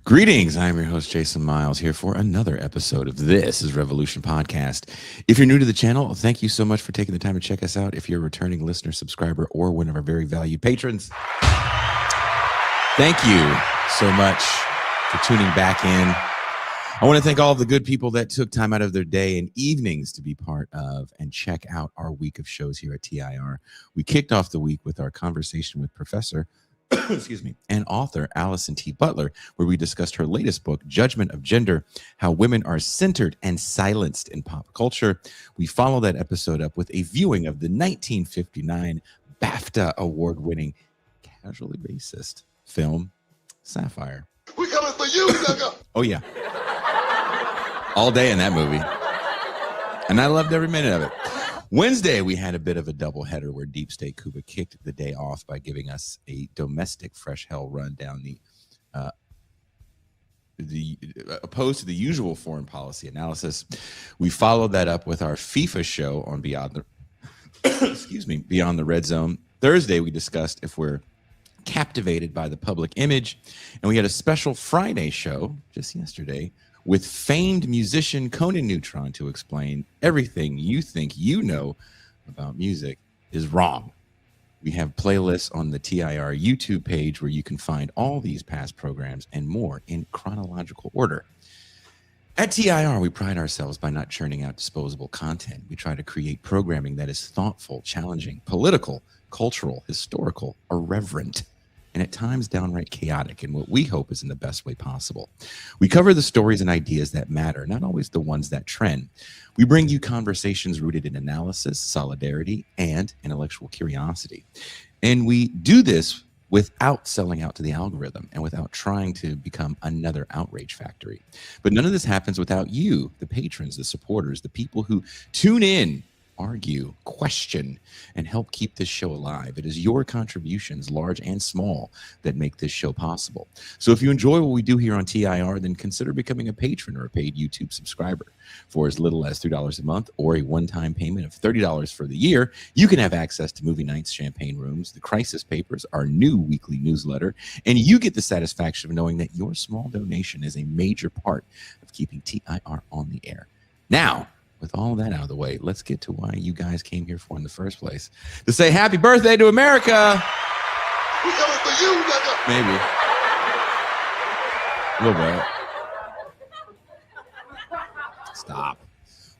Greetings. I'm your host, Jason Miles, here for another episode of This is Revolution Podcast. If you're new to the channel, thank you so much for taking the time to check us out. If you're a returning listener, subscriber, or one of our very valued patrons, thank you so much for tuning back in. I want to thank all of the good people that took time out of their day and evenings to be part of and check out our week of shows here at TIR. We kicked off the week with our conversation with Professor excuse me, and author Allison T. Butler, where we discussed her latest book, Judgment of Gender, How Women Are Centered and Silenced in Pop Culture. We follow that episode up with a viewing of the 1959 BAFTA award-winning, casually racist film, Sapphire. We coming for you, nigga. Oh, yeah. All day in that movie. And I loved every minute of it. Wednesday, we had a bit of a doubleheader where Deep State Cuba kicked the day off by giving us a domestic fresh hell run down the opposed to the usual foreign policy analysis. We followed that up with our FIFA show on Beyond the Beyond the Red Zone. Thursday, we discussed if we're captivated by the public image, and we had a special Friday show just yesterday with famed musician Conan Neutron to explain everything you think you know about music is wrong. We have playlists on the TIR YouTube page where you can find all these past programs and more in chronological order. At TIR, we pride ourselves by not churning out disposable content. We try to create programming that is thoughtful, challenging, political, cultural, historical, irreverent, and at times downright chaotic in what we hope is in the best way possible. We cover the stories and ideas that matter, not always the ones that trend. We bring you conversations rooted in analysis, solidarity, and intellectual curiosity. And we do this without selling out to the algorithm and without trying to become another outrage factory. But none of this happens without you, the patrons, the supporters, the people who tune in, argue, question, and help keep this show alive. It is your contributions, large and small, that make this show possible. So if you enjoy what we do here on TIR, then consider becoming a patron or a paid YouTube subscriber. For as little as $3 a month or a one-time payment of $30 for the year, you can have access to movie nights, champagne rooms, the Crisis Papers, our new weekly newsletter, and you get the satisfaction of knowing that your small donation is a major part of keeping TIR on the air. Now, with all that out of the way, let's get to why you guys came here for in the first place. To say happy birthday to America. We coming for you, nigga. Maybe. A little bit. Stop.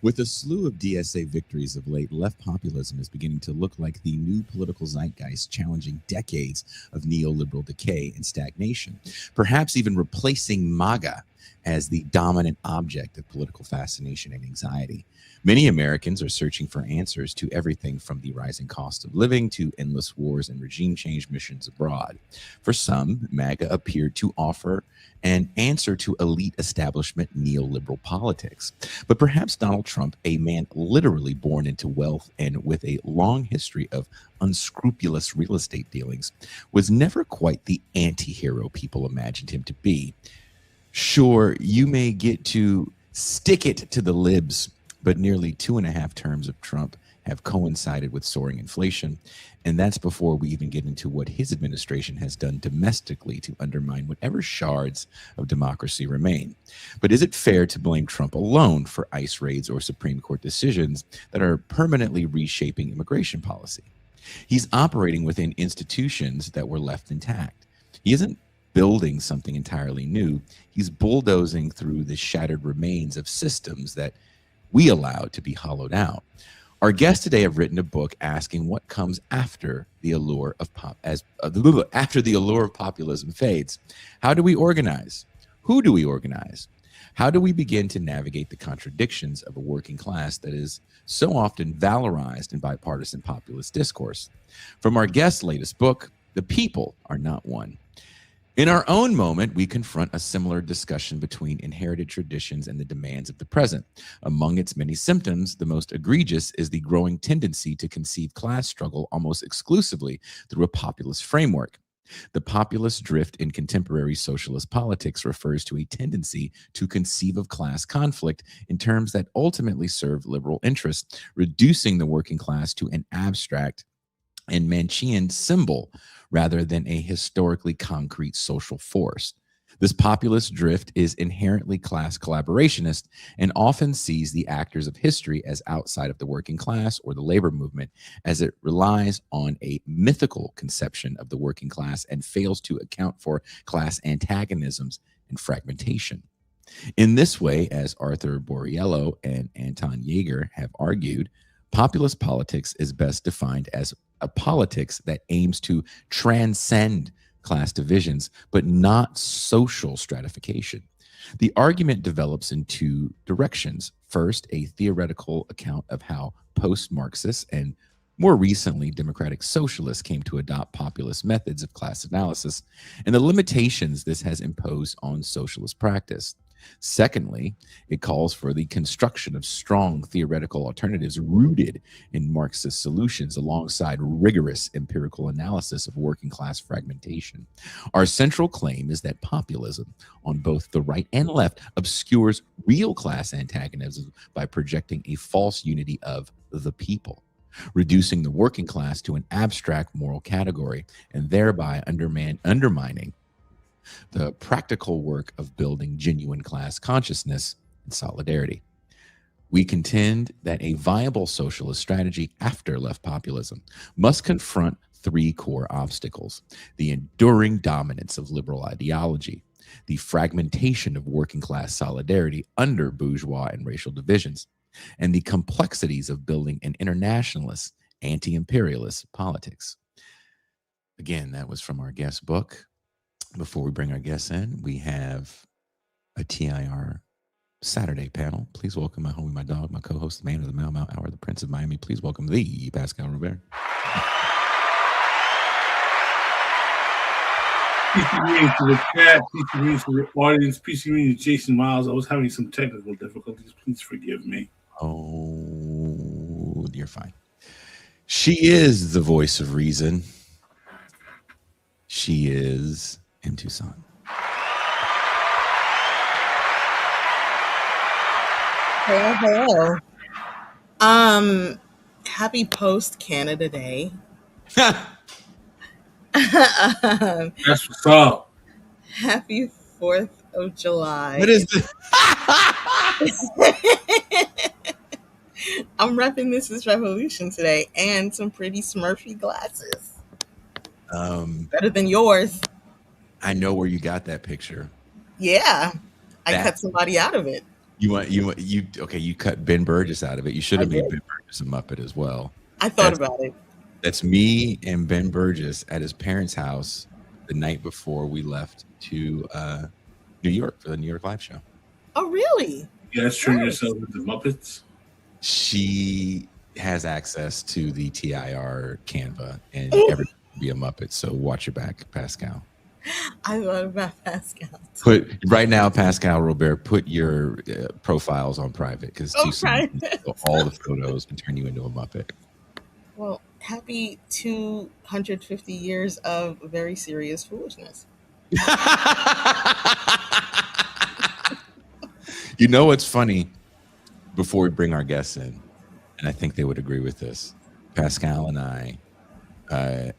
With a slew of DSA victories of late, left populism is beginning to look like the new political zeitgeist, challenging decades of neoliberal decay and stagnation, perhaps even replacing MAGA as the dominant object of political fascination and anxiety. Many Americans are searching for answers to everything from the rising cost of living to endless wars and regime change missions abroad. For some, MAGA appeared to offer an answer to elite establishment neoliberal politics. But perhaps Donald Trump, a man literally born into wealth and with a long history of unscrupulous real estate dealings, was never quite the anti-hero people imagined him to be. Sure, you may get to stick it to the libs, but nearly 2.5 terms of Trump have coincided with soaring inflation, and that's before we even get into what his administration has done domestically to undermine whatever shards of democracy remain. But is it fair to blame Trump alone for ICE raids or Supreme Court decisions that are permanently reshaping immigration policy? He's operating within institutions that were left intact. He isn't building something entirely new. He's bulldozing through the shattered remains of systems that we allowed to be hollowed out. Our guests today have written a book asking what comes after the allure of after the allure of populism fades. How do we organize? Who do we organize? How do we begin to navigate the contradictions of a working class that is so often valorized in bipartisan populist discourse? From our guest's latest book, The People Are Not One. In our own moment, we confront a similar discussion between inherited traditions and the demands of the present. Among its many symptoms, the most egregious is the growing tendency to conceive class struggle almost exclusively through a populist framework. The populist drift in contemporary socialist politics refers to a tendency to conceive of class conflict in terms that ultimately serve liberal interests, reducing the working class to an abstract and Manchean symbol rather than a historically concrete social force. This populist drift is inherently class collaborationist and often sees the actors of history as outside of the working class or the labor movement, as it relies on a mythical conception of the working class and fails to account for class antagonisms and fragmentation. In this way, as Arthur Borriello and Anton Jaeger have argued, populist politics is best defined as a politics that aims to transcend class divisions, but not social stratification. The argument develops in two directions. First, a theoretical account of how post-Marxists and more recently democratic socialists came to adopt populist methods of class analysis and the limitations this has imposed on socialist practice. Secondly, it calls for the construction of strong theoretical alternatives rooted in Marxist solutions alongside rigorous empirical analysis of working class fragmentation. Our central claim is that populism on both the right and left obscures real class antagonism by projecting a false unity of the people, reducing the working class to an abstract moral category and thereby undermining the practical work of building genuine class consciousness and solidarity. We contend that a viable socialist strategy after left populism must confront three core obstacles: the enduring dominance of liberal ideology, the fragmentation of working class solidarity under bourgeois and racial divisions, and the complexities of building an internationalist, anti-imperialist politics. Again, that was from our guest book. Before we bring our guests in, we have a TIR Saturday panel. Please welcome my homie, my dog, my co-host, the man of the Mau Mau Hour, the Prince of Miami. Please welcome the Pascal Robert. Peace and greetings to the chat, peace and greetings to the audience, peace and greetings to Jason Miles. I was having some technical difficulties. Please forgive me. Oh, you're fine. She is the voice of reason. She is M. Tucson. Hello. Happy post Canada Day. That's what's up. Happy 4th of July. What is this? I'm repping This Is Revolution today and some pretty Smurfy glasses. Better than yours. I know where you got that picture. Yeah. I cut somebody out of it. You cut Ben Burgess out of it. You should have I made did. Ben Burgess a Muppet as well. I thought about it. That's me and Ben Burgess at his parents' house the night before we left to New York for the New York Live show. Oh, really? You guys turn yourself into Muppets? She has access to the TIR Canva and everyone can be a Muppet. So watch your back, Pascal. I thought about Pascal. Right now, Pascal Robert, put your profiles on private because Oh, private. all the photos can turn you into a Muppet. Well, happy 250 years of very serious foolishness. You know what's funny? Before we bring our guests in, and I think they would agree with this, Pascal and I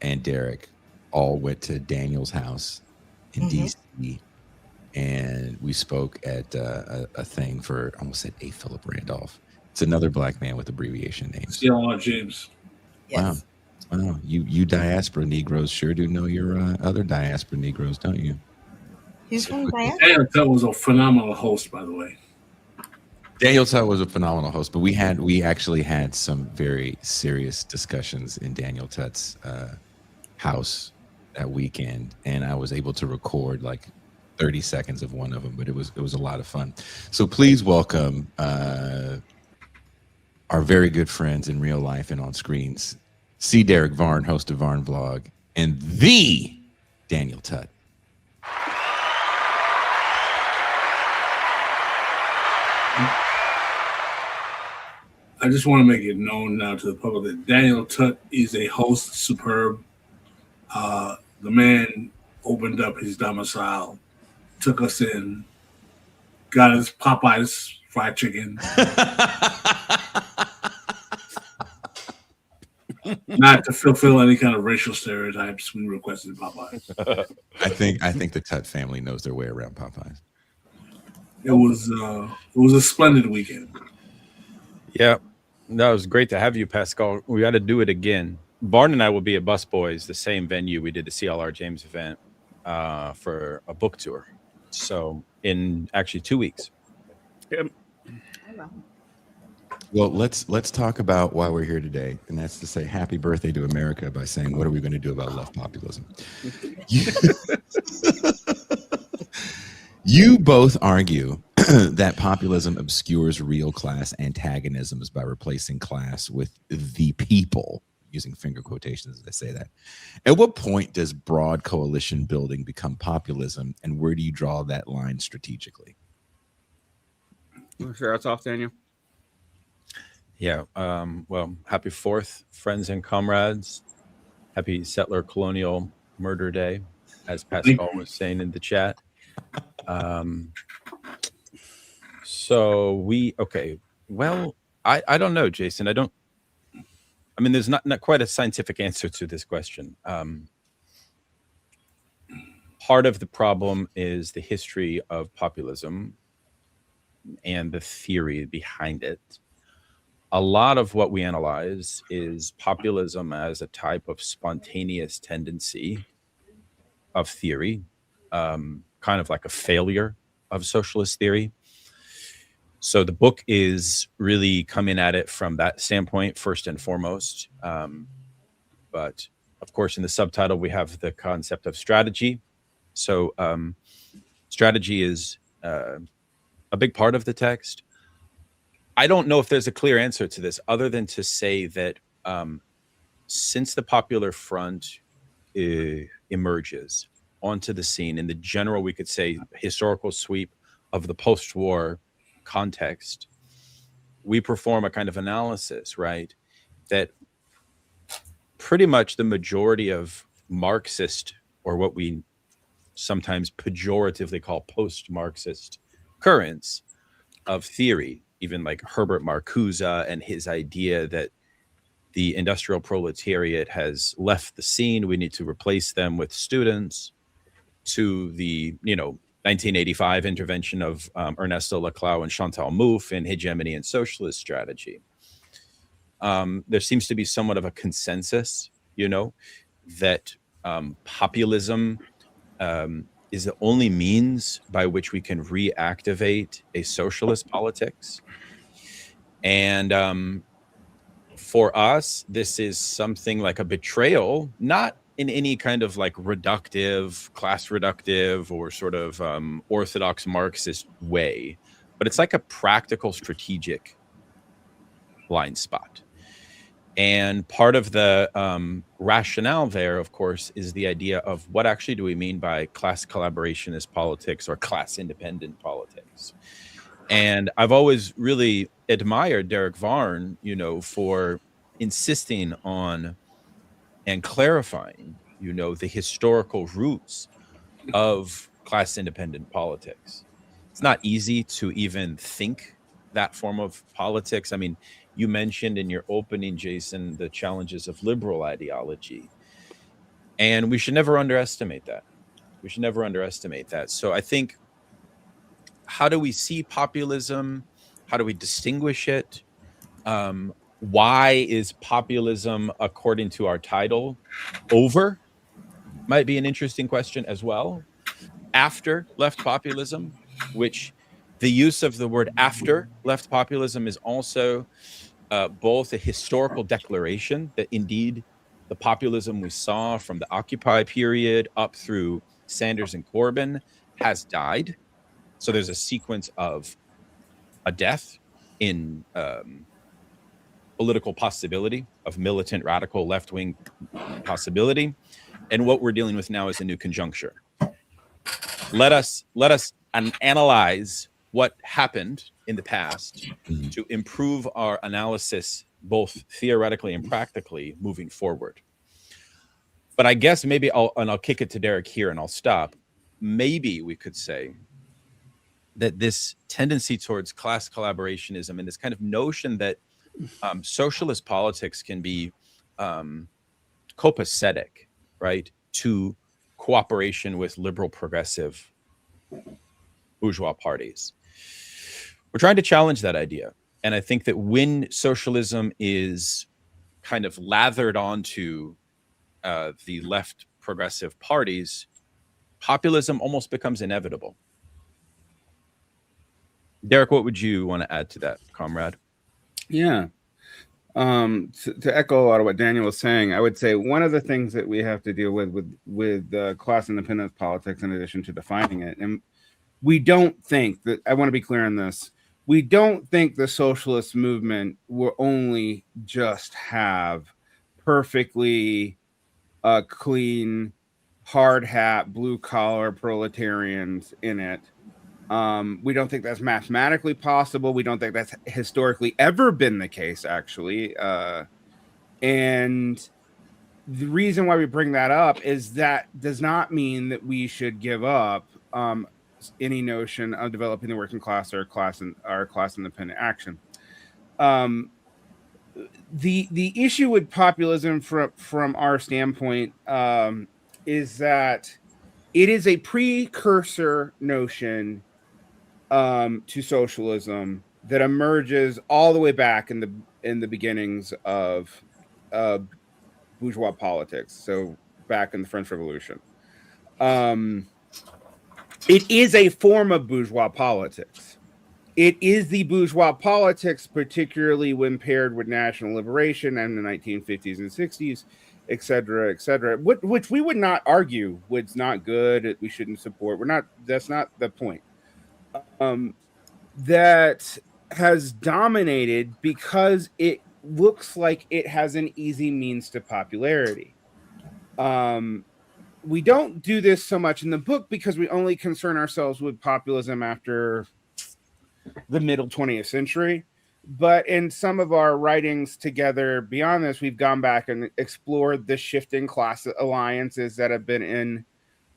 and Derek all went to Daniel's house in DC, and we spoke at a thing for, I almost said A. Philip Randolph. It's another black man with abbreviation names. C.L.R. James. Yes. Wow. You diaspora Negroes sure do know your other diaspora Negroes, don't you? He's from Diana. Daniel Tutt was a phenomenal host, by the way. Daniel Tutt was a phenomenal host, but we actually had some very serious discussions in Daniel Tutt's house that weekend, and I was able to record like 30 seconds of one of them, but it was a lot of fun. So please welcome our very good friends in real life and on screens, C. Derek Varn, host of Varn Vlog, and the Daniel Tutt. I just want to make it known now to the public that Daniel Tutt is a host superb. The man opened up his domicile, took us in, got us Popeyes fried chicken. not to fulfill any kind of racial stereotypes, we requested Popeyes. I think the Tut family knows their way around Popeyes. It was a splendid weekend. Yeah, no, it was great to have you, Pascal. We got to do it again. Barn and I will be at Busboys, the same venue we did the CLR James event, for a book tour. So in actually 2 weeks. Yep. Well, let's talk about why we're here today, and that's to say happy birthday to America by saying, what are we going to do about left populism? You both argue that populism obscures real class antagonisms by replacing class with the people, using finger quotations as I say that. At what point does broad coalition building become populism, and where do you draw that line strategically? Sure, that's off, Daniel. Yeah. Well, happy 4th, friends and comrades. Happy Settler Colonial Murder Day, as Pascal was saying in the chat. Well, I don't know, Jason. I mean, there's not quite a scientific answer to this question. Part of the problem is the history of populism and the theory behind it. A lot of what we analyze is populism as a type of spontaneous tendency of theory, kind of like a failure of socialist theory. So the book is really coming at it from that standpoint, first and foremost. But of course, in the subtitle, we have the concept of strategy. So strategy is a big part of the text. I don't know if there's a clear answer to this other than to say that since the Popular Front emerges onto the scene in the general, we could say, historical sweep of the post-war context, we perform a kind of analysis, right, that pretty much the majority of Marxist, or what we sometimes pejoratively call post-Marxist currents of theory, even like Herbert Marcuse and his idea that the industrial proletariat has left the scene, we need to replace them with students, to the 1985 intervention of Ernesto Laclau and Chantal Mouffe in Hegemony and Socialist Strategy. There seems to be somewhat of a consensus, that populism is the only means by which we can reactivate a socialist politics. And for us, this is something like a betrayal, not in any kind of like reductive, class reductive, or sort of orthodox Marxist way, but it's like a practical, strategic blind spot. And part of the rationale there, of course, is the idea of what actually do we mean by class collaborationist politics or class independent politics. And I've always really admired Derek Varn, for insisting on and clarifying, the historical roots of class independent politics. It's not easy to even think that form of politics. I mean, you mentioned in your opening, Jason, the challenges of liberal ideology. And we should never underestimate that. We should never underestimate that. So I think, how do we see populism? How do we distinguish it? Why is populism, according to our title, over? Might be an interesting question as well. After left populism, which the use of the word after left populism is also both a historical declaration that indeed the populism we saw from the Occupy period up through Sanders and Corbyn has died. So there's a sequence of a death in political possibility, of militant radical left-wing possibility. And what we're dealing with now is a new conjuncture. Let us analyze what happened in the past to improve our analysis, both theoretically and practically, moving forward. But I guess maybe I'll kick it to Derek here and I'll stop. Maybe we could say that this tendency towards class collaborationism and this kind of notion that socialist politics can be copacetic, right, to cooperation with liberal progressive bourgeois parties. We're trying to challenge that idea. And I think that when socialism is kind of lathered onto the left progressive parties, populism almost becomes inevitable. Derek, what would you want to add to that, comrade? Yeah. To echo a lot of what Daniel was saying, I would say one of the things that we have to deal with class independence politics, in addition to defining it, and we don't think that, I want to be clear on this, we don't think the socialist movement will only just have perfectly clean, hard hat, blue collar proletarians in it. We don't think that's mathematically possible. We don't think that's historically ever been the case, actually. And the reason why we bring that up is that does not mean that we should give up any notion of developing the working class or class independent action. The issue with populism from our standpoint is that it is a precursor notion to socialism that emerges all the way back in the beginnings of bourgeois politics. So back in the French Revolution, it is a form of bourgeois politics. It is the bourgeois politics, particularly when paired with national liberation and the 1950s and 60s, et cetera, which we would not argue was not good. We shouldn't support. That's not the point. That has dominated because it looks like it has an easy means to popularity. We don't do this so much in the book because we only concern ourselves with populism after the middle 20th century. But in some of our writings together beyond this, we've gone back and explored the shifting class alliances that have been in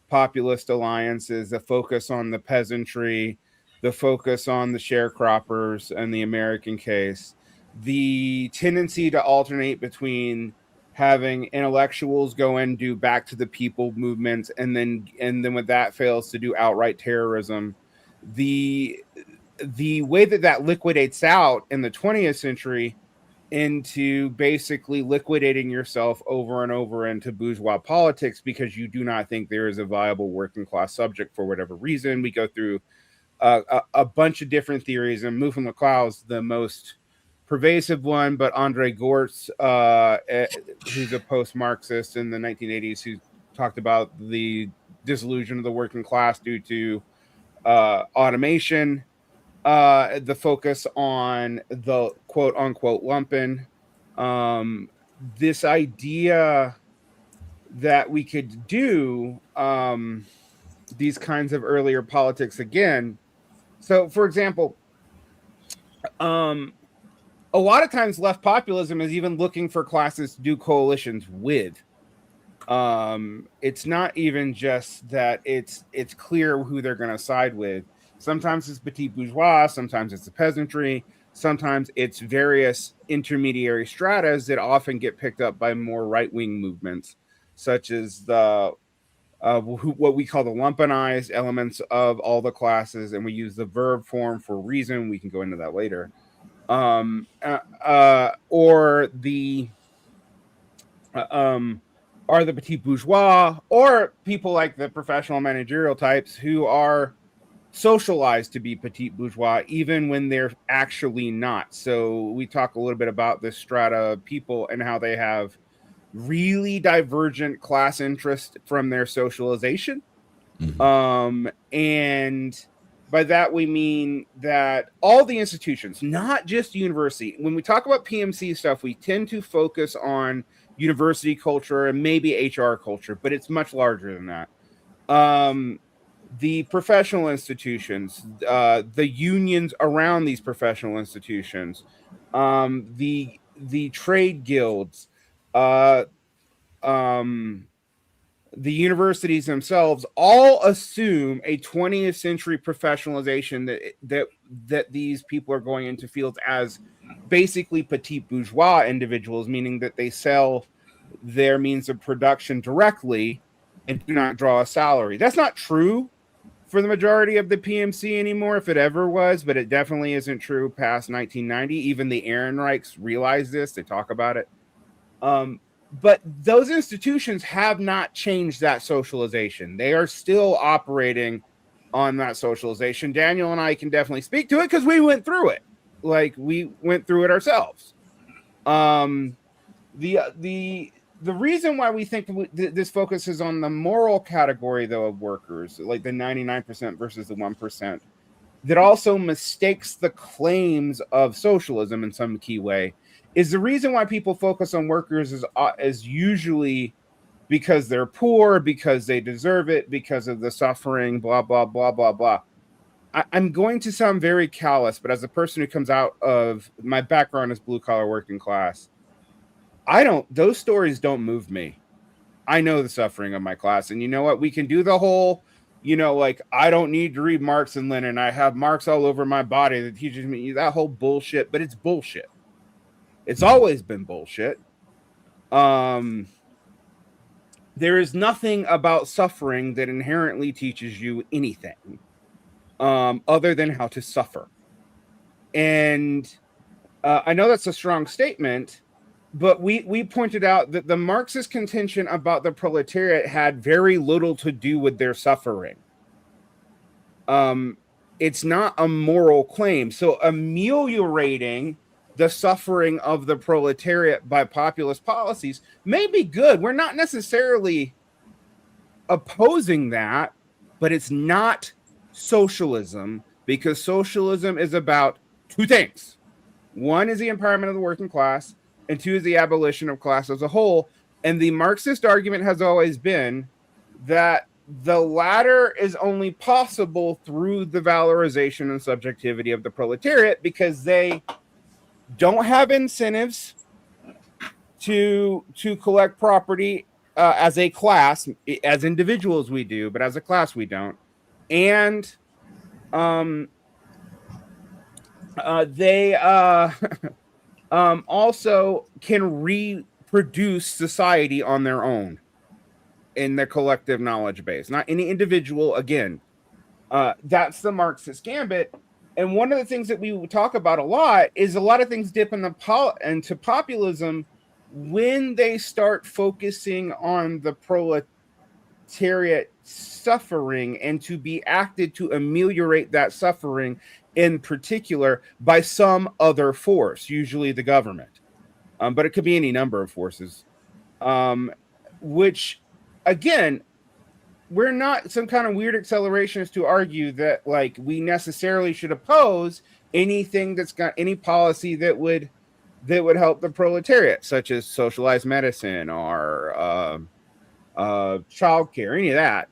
populist alliances, the focus on the peasantry, the focus on the sharecroppers and the American case, the tendency to alternate between having intellectuals go and do back to the people movements, and then when that fails, to do outright terrorism. The way that liquidates out in the 20th century into basically liquidating yourself over and over into bourgeois politics because you do not think there is a viable working class subject for whatever reason. We go through a bunch of different theories, and Mufa McLeod's the most pervasive one, but Andre Gortz, who's a post-Marxist in the 1980s, who talked about the disillusion of the working class due to automation, the focus on the quote-unquote lumpen, this idea that we could do these kinds of earlier politics again. So, for example, a lot of times left populism is even looking for classes to do coalitions with. It's not even just that it's clear who they're going to side with. Sometimes it's petit bourgeois, sometimes it's the peasantry, sometimes it's various intermediary stratas that often get picked up by more right-wing movements, such as the what we call the lumpenized elements of all the classes, and we use the verb form for reason. We can go into that later. Or the petit bourgeois, or people like the professional managerial types who are socialized to be petit bourgeois even when they're actually not. So we talk a little bit about this strata of people and how they have really divergent class interest from their socialization. And by that we mean that all the institutions, not just university, when we talk about PMC stuff, we tend to focus on university culture and maybe HR culture, but it's much larger than that. The professional institutions, the unions around these professional institutions, the trade guilds, the universities themselves all assume a 20th century professionalization that these people are going into fields as basically petite bourgeois individuals, meaning that they sell their means of production directly and do not draw a salary. That's not true for the majority of the PMC anymore, if it ever was, but it definitely isn't true past 1990. Even the Ehrenreichs realize this. They talk about it. But those institutions have not changed that socialization. They are still operating on that socialization. Daniel and I can definitely speak to it because we went through it. Like, we went through it ourselves. The reason why we think this focuses on the moral category, though, of workers, like the 99% versus the 1%, that also mistakes the claims of socialism in some key way, is the reason why people focus on workers is usually because they're poor, because they deserve it, because of the suffering, blah, blah, blah, blah, blah. I'm going to sound very callous, but as a person who comes out of my background as blue-collar working class, those stories don't move me. I know the suffering of my class. And you know what? We can do the whole, like, I don't need to read Marx and Lenin. I have Marx all over my body that teaches me that whole bullshit, but it's bullshit. It's always been bullshit. There is nothing about suffering that inherently teaches you anything other than how to suffer. And I know that's a strong statement, but we pointed out that the Marxist contention about the proletariat had very little to do with their suffering. It's not a moral claim. So ameliorating the suffering of the proletariat by populist policies may be good. We're not necessarily opposing that, but it's not socialism, because socialism is about two things. One is the empowerment of the working class, and two is the abolition of class as a whole. And the Marxist argument has always been that the latter is only possible through the valorization and subjectivity of the proletariat, because they don't have incentives to collect property as a class. As individuals we do, but as a class we don't. And they also can reproduce society on their own in their collective knowledge base, not any individual. Again, that's the Marxist gambit. And one of the things that we talk about a lot is a lot of things dip into populism when they start focusing on the proletariat suffering and to be acted to ameliorate that suffering, in particular by some other force, usually the government. But it could be any number of forces, which, again, we're not some kind of weird accelerationist to argue that, like, we necessarily should oppose anything that's got any policy that would help the proletariat, such as socialized medicine or childcare, any of that.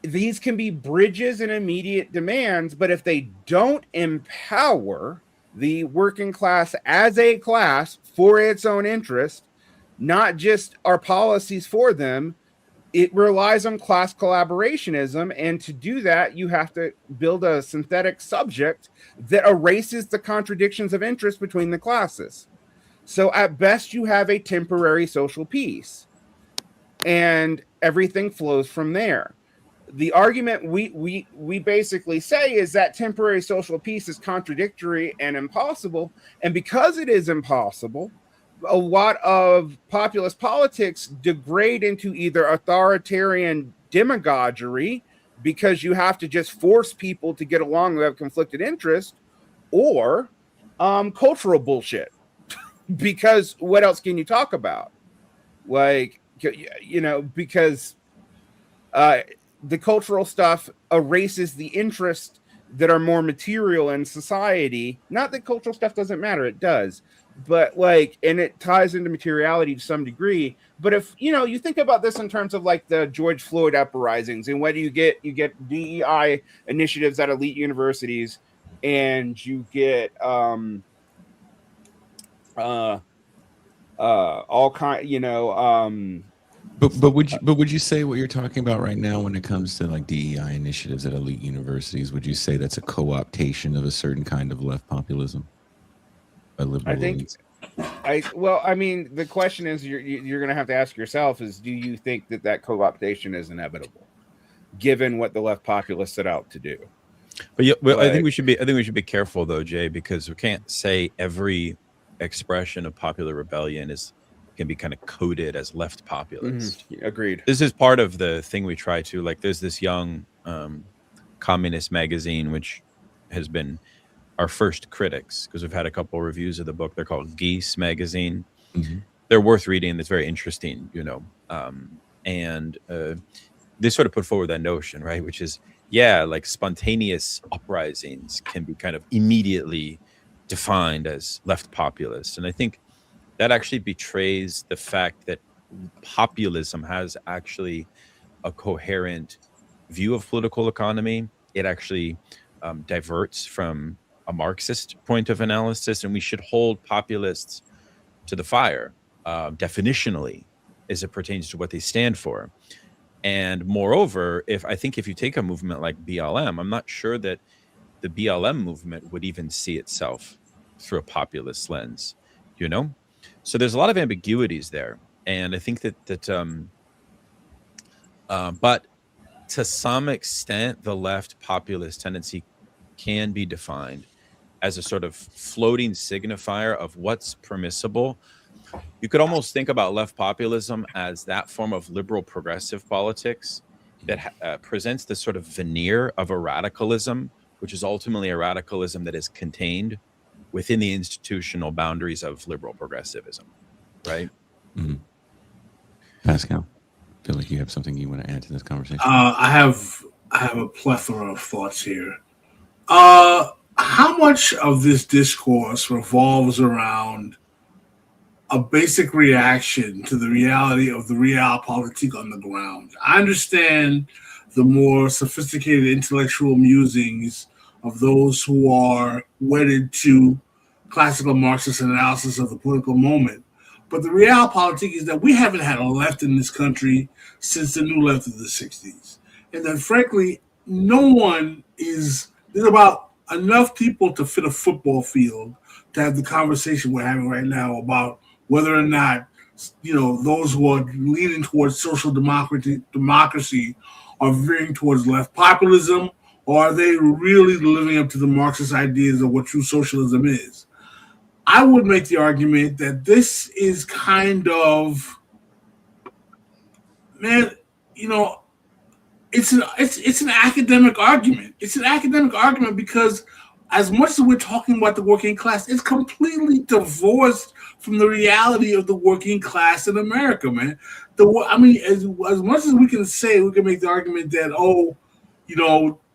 These can be bridges and immediate demands, but if they don't empower the working class as a class for its own interest, not just our policies for them, it relies on class collaborationism. And to do that, you have to build a synthetic subject that erases the contradictions of interest between the classes. So at best, you have a temporary social peace, and everything flows from there. The argument we basically say is that temporary social peace is contradictory and impossible. And because it is impossible, a lot of populist politics degrade into either authoritarian demagoguery, because you have to just force people to get along who have conflicted interest, or cultural bullshit. Because what else can you talk about? Like, because the cultural stuff erases the interests that are more material in society. Not that cultural stuff doesn't matter, it does. But and it ties into materiality to some degree. But if you think about this in terms of like the George Floyd uprisings, and whether you get DEI initiatives at elite universities, and you get all kind, But would you say what you're talking about right now when it comes to like DEI initiatives at elite universities? Would you say that's a co-optation of a certain kind of left populism? by liberal I think elites. I mean, the question is you're going to have to ask yourself is, do you think that co-optation is inevitable, given what the left populists set out to do? But yeah, well, I think we should be careful though, Jay, because we can't say every expression of popular rebellion can be kind of coded as left populist. Mm-hmm. Agreed. This is part of the thing we try to, like, there's this young communist magazine which has been our first critics, because we've had a couple reviews of the book. They're called Geese Magazine. Mm-hmm. They're worth reading. It's very interesting, and they sort of put forward that notion, right, which is, yeah, like spontaneous uprisings can be kind of immediately defined as left populist. And I think that actually betrays the fact that populism has actually a coherent view of political economy. It actually diverts from a Marxist point of analysis, and we should hold populists to the fire definitionally as it pertains to what they stand for. And moreover, if you take a movement like BLM, I'm not sure that the BLM movement would even see itself through a populist lens, So there's a lot of ambiguities there, and I think but to some extent, the left populist tendency can be defined as a sort of floating signifier of what's permissible. You could almost think about left populism as that form of liberal progressive politics that presents this sort of veneer of a radicalism, which is ultimately a radicalism that is contained within the institutional boundaries of liberal progressivism, right? Mm-hmm. Pascal, I feel like you have something you want to add to this conversation. I have a plethora of thoughts here. How much of this discourse revolves around a basic reaction to the reality of the realpolitik on the ground? I understand the more sophisticated intellectual musings of those who are wedded to classical Marxist analysis of the political moment. But the realpolitik is that we haven't had a left in this country since the new left of the 60s. And that, frankly, there's about enough people to fit a football field to have the conversation we're having right now about whether or not, those who are leaning towards social democracy are veering towards left populism, or are they really living up to the Marxist ideas of what true socialism is? I would make the argument that this is kind of, it's an academic argument. It's an academic argument because as much as we're talking about the working class, it's completely divorced from the reality of the working class in America, man. As much as we can say, we can make the argument that,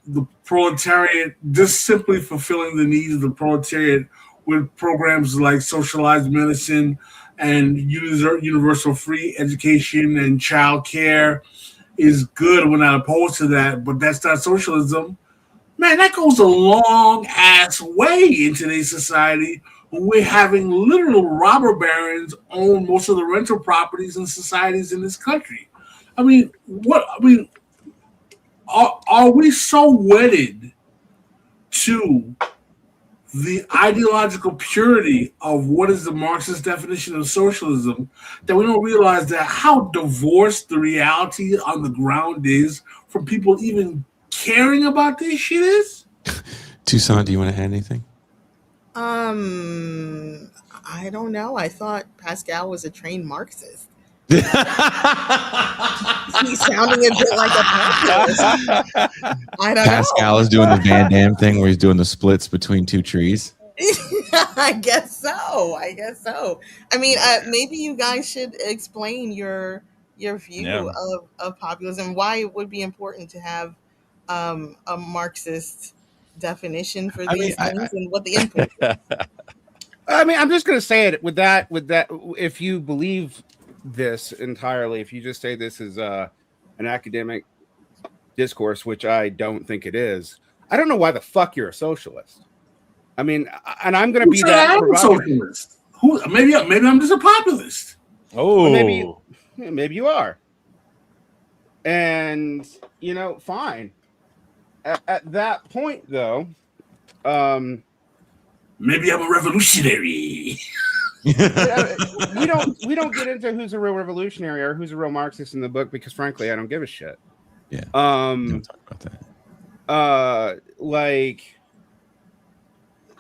the proletariat, just simply fulfilling the needs of the proletariat with programs like socialized medicine and universal free education and child care is good. We're not opposed to that, but that's not socialism. Man, that goes a long ass way in today's society when we're having literal robber barons own most of the rental properties and societies in this country. Are we so wedded to the ideological purity of what is the Marxist definition of socialism that we don't realize that how divorced the reality on the ground is from people even caring about this shit is? Toussaint, do you want to add anything? I don't know. I thought Pascal was a trained Marxist. He's sounding a bit like a populist. I don't know. Pascal is doing the Van Damme thing where he's doing the splits between two trees. I guess so. I mean, maybe you guys should explain your view of populism, why it would be important to have a Marxist definition for these things and what the input is. I mean, I'm just going to say it with that, if you believe this entirely, if you just say this is an academic discourse, which I don't think it is, I don't know why the fuck you're a socialist. I mean, and I'm going to be that socialist. Maybe I'm just a populist. Oh, maybe you are. And fine. At that point, though, maybe I'm a revolutionary. we don't get into who's a real revolutionary or who's a real Marxist in the book because frankly I don't give a shit. Yeah. Don't talk about that. Like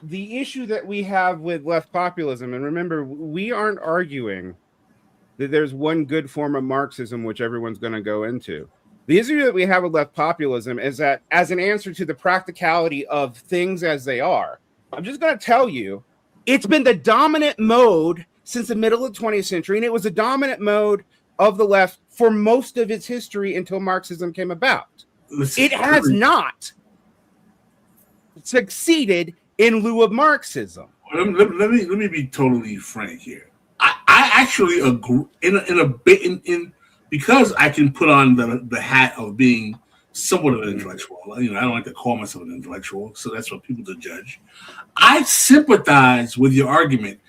the issue that we have with left populism, and remember, we aren't arguing that there's one good form of Marxism which everyone's going to go into. The issue that we have with left populism is that as an answer to the practicality of things as they are, I'm just going to tell you, it's been the dominant mode since the middle of the 20th century, and it was the dominant mode of the left for most of its history until Marxism came about. It has not succeeded in lieu of Marxism. Let me be totally frank here. I actually agree in because I can put on the hat of being somewhat of an intellectual. I don't like to call myself an intellectual, so that's for people to judge. I sympathize with your argument.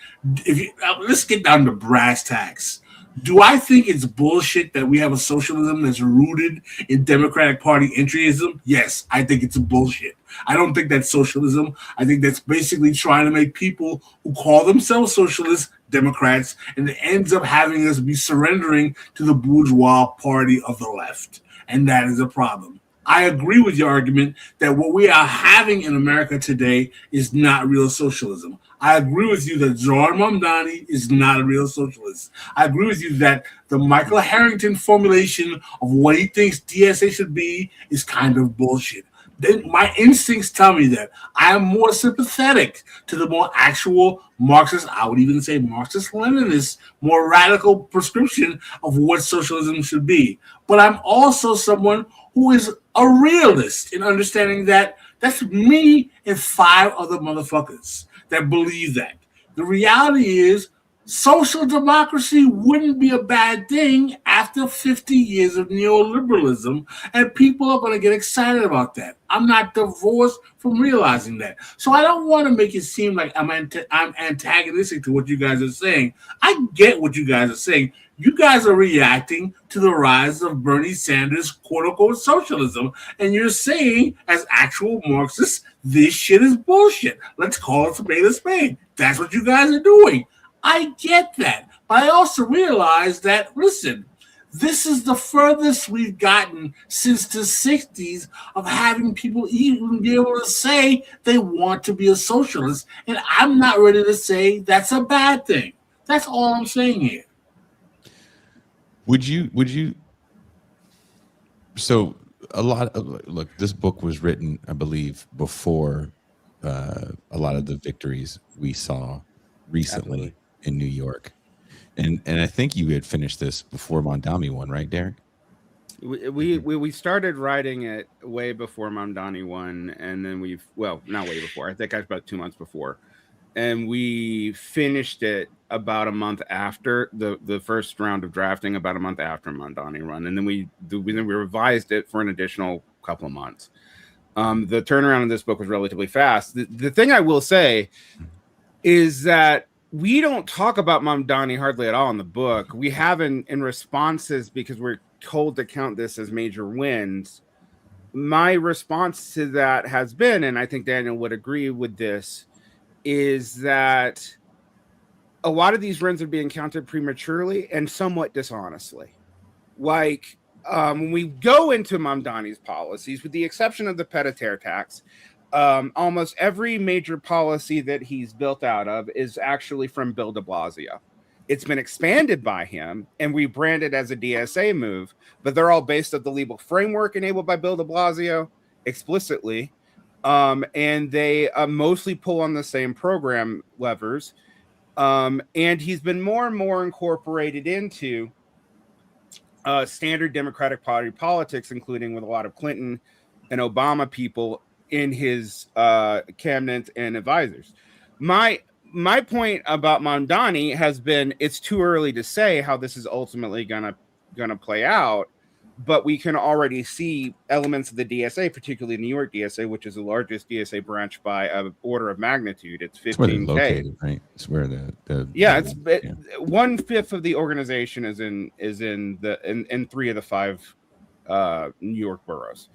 Let's get down to brass tacks. Do I think it's bullshit that we have a socialism that's rooted in Democratic Party entryism? Yes, I think it's bullshit. I don't think that's socialism. I think that's basically trying to make people who call themselves socialists Democrats, and it ends up having us be surrendering to the bourgeois party of the left. And that is a problem. I agree with your argument that what we are having in America today is not real socialism. I agree with you that John Mamdani is not a real socialist. I agree with you that the Michael Harrington formulation of what he thinks DSA should be is kind of bullshit. Then my instincts tell me that I am more sympathetic to the more actual Marxist, I would even say Marxist-Leninist, more radical prescription of what socialism should be. But I'm also someone who is a realist in understanding that that's me and 5 other motherfuckers that believe that. The reality is social democracy wouldn't be a bad thing after 50 years of neoliberalism, and people are going to get excited about that. I'm not divorced from realizing that. So I don't want to make it seem like I'm antagonistic to what you guys are saying. I get what you guys are saying. You guys are reacting to the rise of Bernie Sanders' quote-unquote socialism, and you're saying, as actual Marxists, this shit is bullshit. Let's call it spade a spade. That's what you guys are doing. I get that. But I also realize that, listen, this is the furthest we've gotten since the 60s of having people even be able to say they want to be a socialist. And I'm not ready to say that's a bad thing. That's all I'm saying here. Would you so a lot of, look, this book was written, I believe, before a lot of the victories we saw recently. Absolutely. In New York, and I think you had finished this before Mamdani won, right, Derek? We started writing it way before Mamdani won, and then not way before. I think about 2 months before, and we finished it about a month after the first round of drafting, about a month after Mamdani won, and then we revised it for an additional couple of months. The turnaround in this book was relatively fast. The thing I will say is that we don't talk about Mamdani hardly at all in the book. We have in responses because we're told to count this as major wins. My response to that has been, and I think Daniel would agree with this, is that a lot of these wins are being counted prematurely and somewhat dishonestly. Like when we go into Mamdani's policies, with the exception of the pied-à-terre tax, almost every major policy that he's built out of is actually from Bill de Blasio. It's been expanded by him and rebranded as a DSA move, but they're all based on the legal framework enabled by Bill de Blasio explicitly. And they mostly pull on the same program levers. And he's been more and more incorporated into standard Democratic Party politics, including with a lot of Clinton and Obama people in his cabinet and advisors. My point about Mamdani has been it's too early to say how this is ultimately gonna play out, but we can already see elements of the DSA, particularly the New York DSA, which is the largest DSA branch by an order of magnitude. It's 15K. Located, right? It's where the 1/5 of the organization is in 3 of the 5 New York boroughs.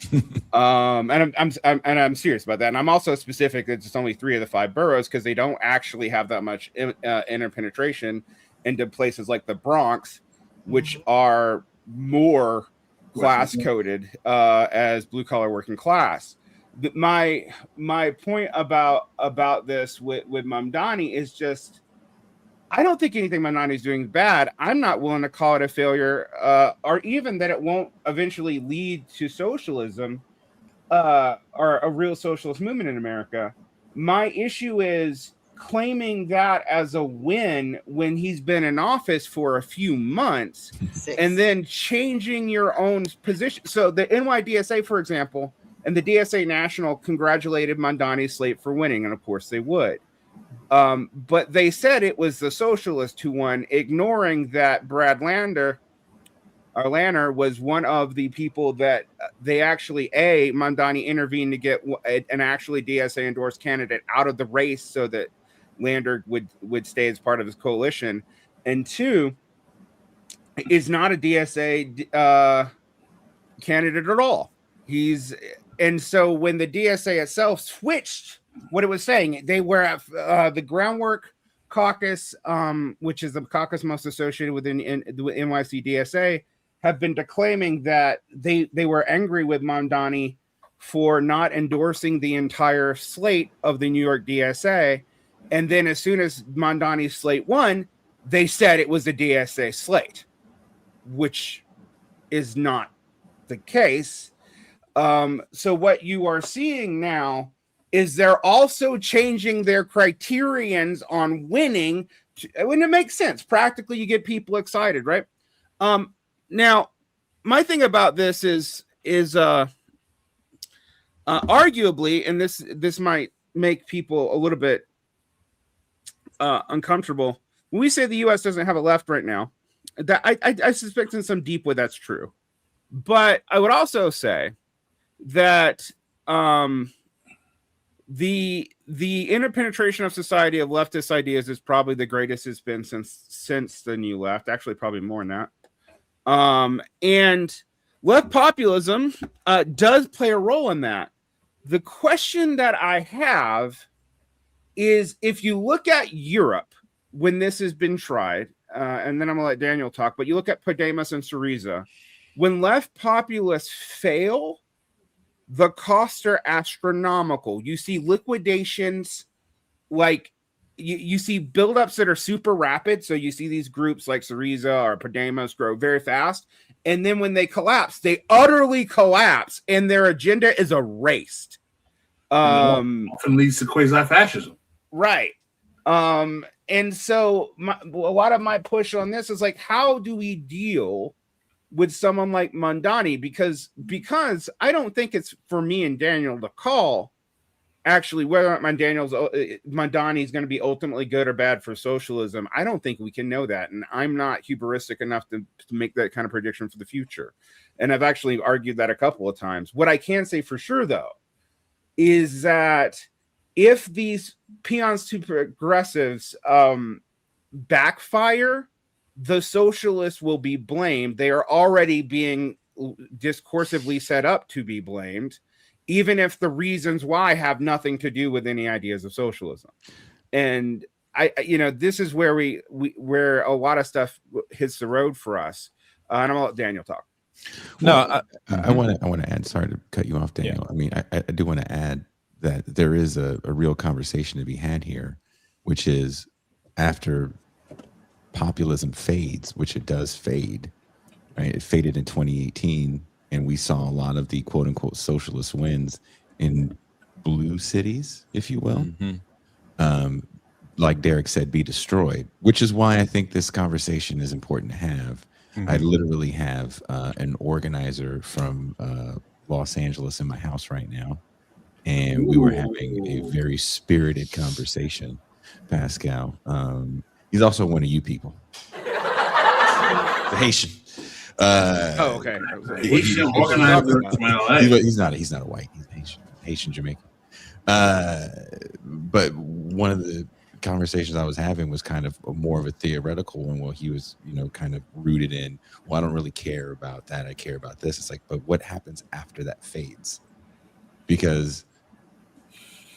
And I'm serious about that. And I'm also specific that it's only 3 of the 5 boroughs because they don't actually have that much interpenetration into places like the Bronx, which are more class coded as blue collar working class. My point about this with Mamdani is just, I don't think anything Mamdani is doing bad. I'm not willing to call it a failure, or even that it won't eventually lead to socialism or a real socialist movement in America. My issue is claiming that as a win when he's been in office for a few months and then changing your own position. So the NYDSA, for example, and the DSA National congratulated Mamdani's slate for winning, and of course they would. But they said it was the socialist who won, ignoring that Brad Lanner was one of the people that they actually, Mamdani intervened to get an actually DSA endorsed candidate out of the race so that Lander would stay as part of his coalition, and 2, is not a DSA candidate at all. And so when the DSA itself switched what it was saying, they were at the Groundwork Caucus, which is the caucus most associated with NYC DSA, have been declaiming that they were angry with Mamdani for not endorsing the entire slate of the New York DSA. And then as soon as Mamdani's slate won, they said it was a DSA slate, which is not the case. So what you are seeing now is they're also changing their criterions on winning. When it makes sense, practically, you get people excited, right? Now, my thing about this is arguably, and this might make people a little bit uncomfortable. When we say the U.S. doesn't have a left right now, that I suspect in some deep way that's true. But I would also say that the interpenetration of society of leftist ideas is probably the greatest it's been since the New Left. Actually, probably more than that. And left populism does play a role in that. The question that I have is, if you look at Europe when this has been tried, and then I'm gonna let Daniel talk, but you look at Podemos and Syriza, when left populists fail, the costs are astronomical. You see liquidations, like you see buildups that are super rapid. So you see these groups like Syriza or Podemos grow very fast. And then when they collapse, they utterly collapse and their agenda is erased. Often leads to quasi-fascism. Right. And so a lot of my push on this is like, how do we deal with someone like Mamdani? Because I don't think it's for me and Daniel to call actually whether or not Mamdani is going to be ultimately good or bad for socialism. I don't think we can know that. And I'm not hubristic enough to make that kind of prediction for the future. And I've actually argued that a couple of times. What I can say for sure, though, is that if these peons to progressives backfire, the socialists will be blamed. They are already being discursively set up to be blamed, even if the reasons why have nothing to do with any ideas of socialism. And this is where where a lot of stuff hits the road for us. And I'm gonna let Daniel talk. No, I want to add. Sorry to cut you off, Daniel. Yeah. I mean, I do want to add that there is a real conversation to be had here, which is after populism fades, which it does fade, right? It faded in 2018, and we saw a lot of the quote unquote socialist wins in blue cities, if you will. Mm-hmm. Like Derek said, be destroyed, which is why I think this conversation is important to have. Mm-hmm. I literally have an organizer from Los Angeles in my house right now, and we were having a very spirited conversation. Pascal, he's also one of you people, the Haitian. Okay. He's not a white. He's Haitian Jamaican. But one of the conversations I was having was kind of more of a theoretical one, where he was, kind of rooted in, well, I don't really care about that. I care about this. It's like, but what happens after that fades? Because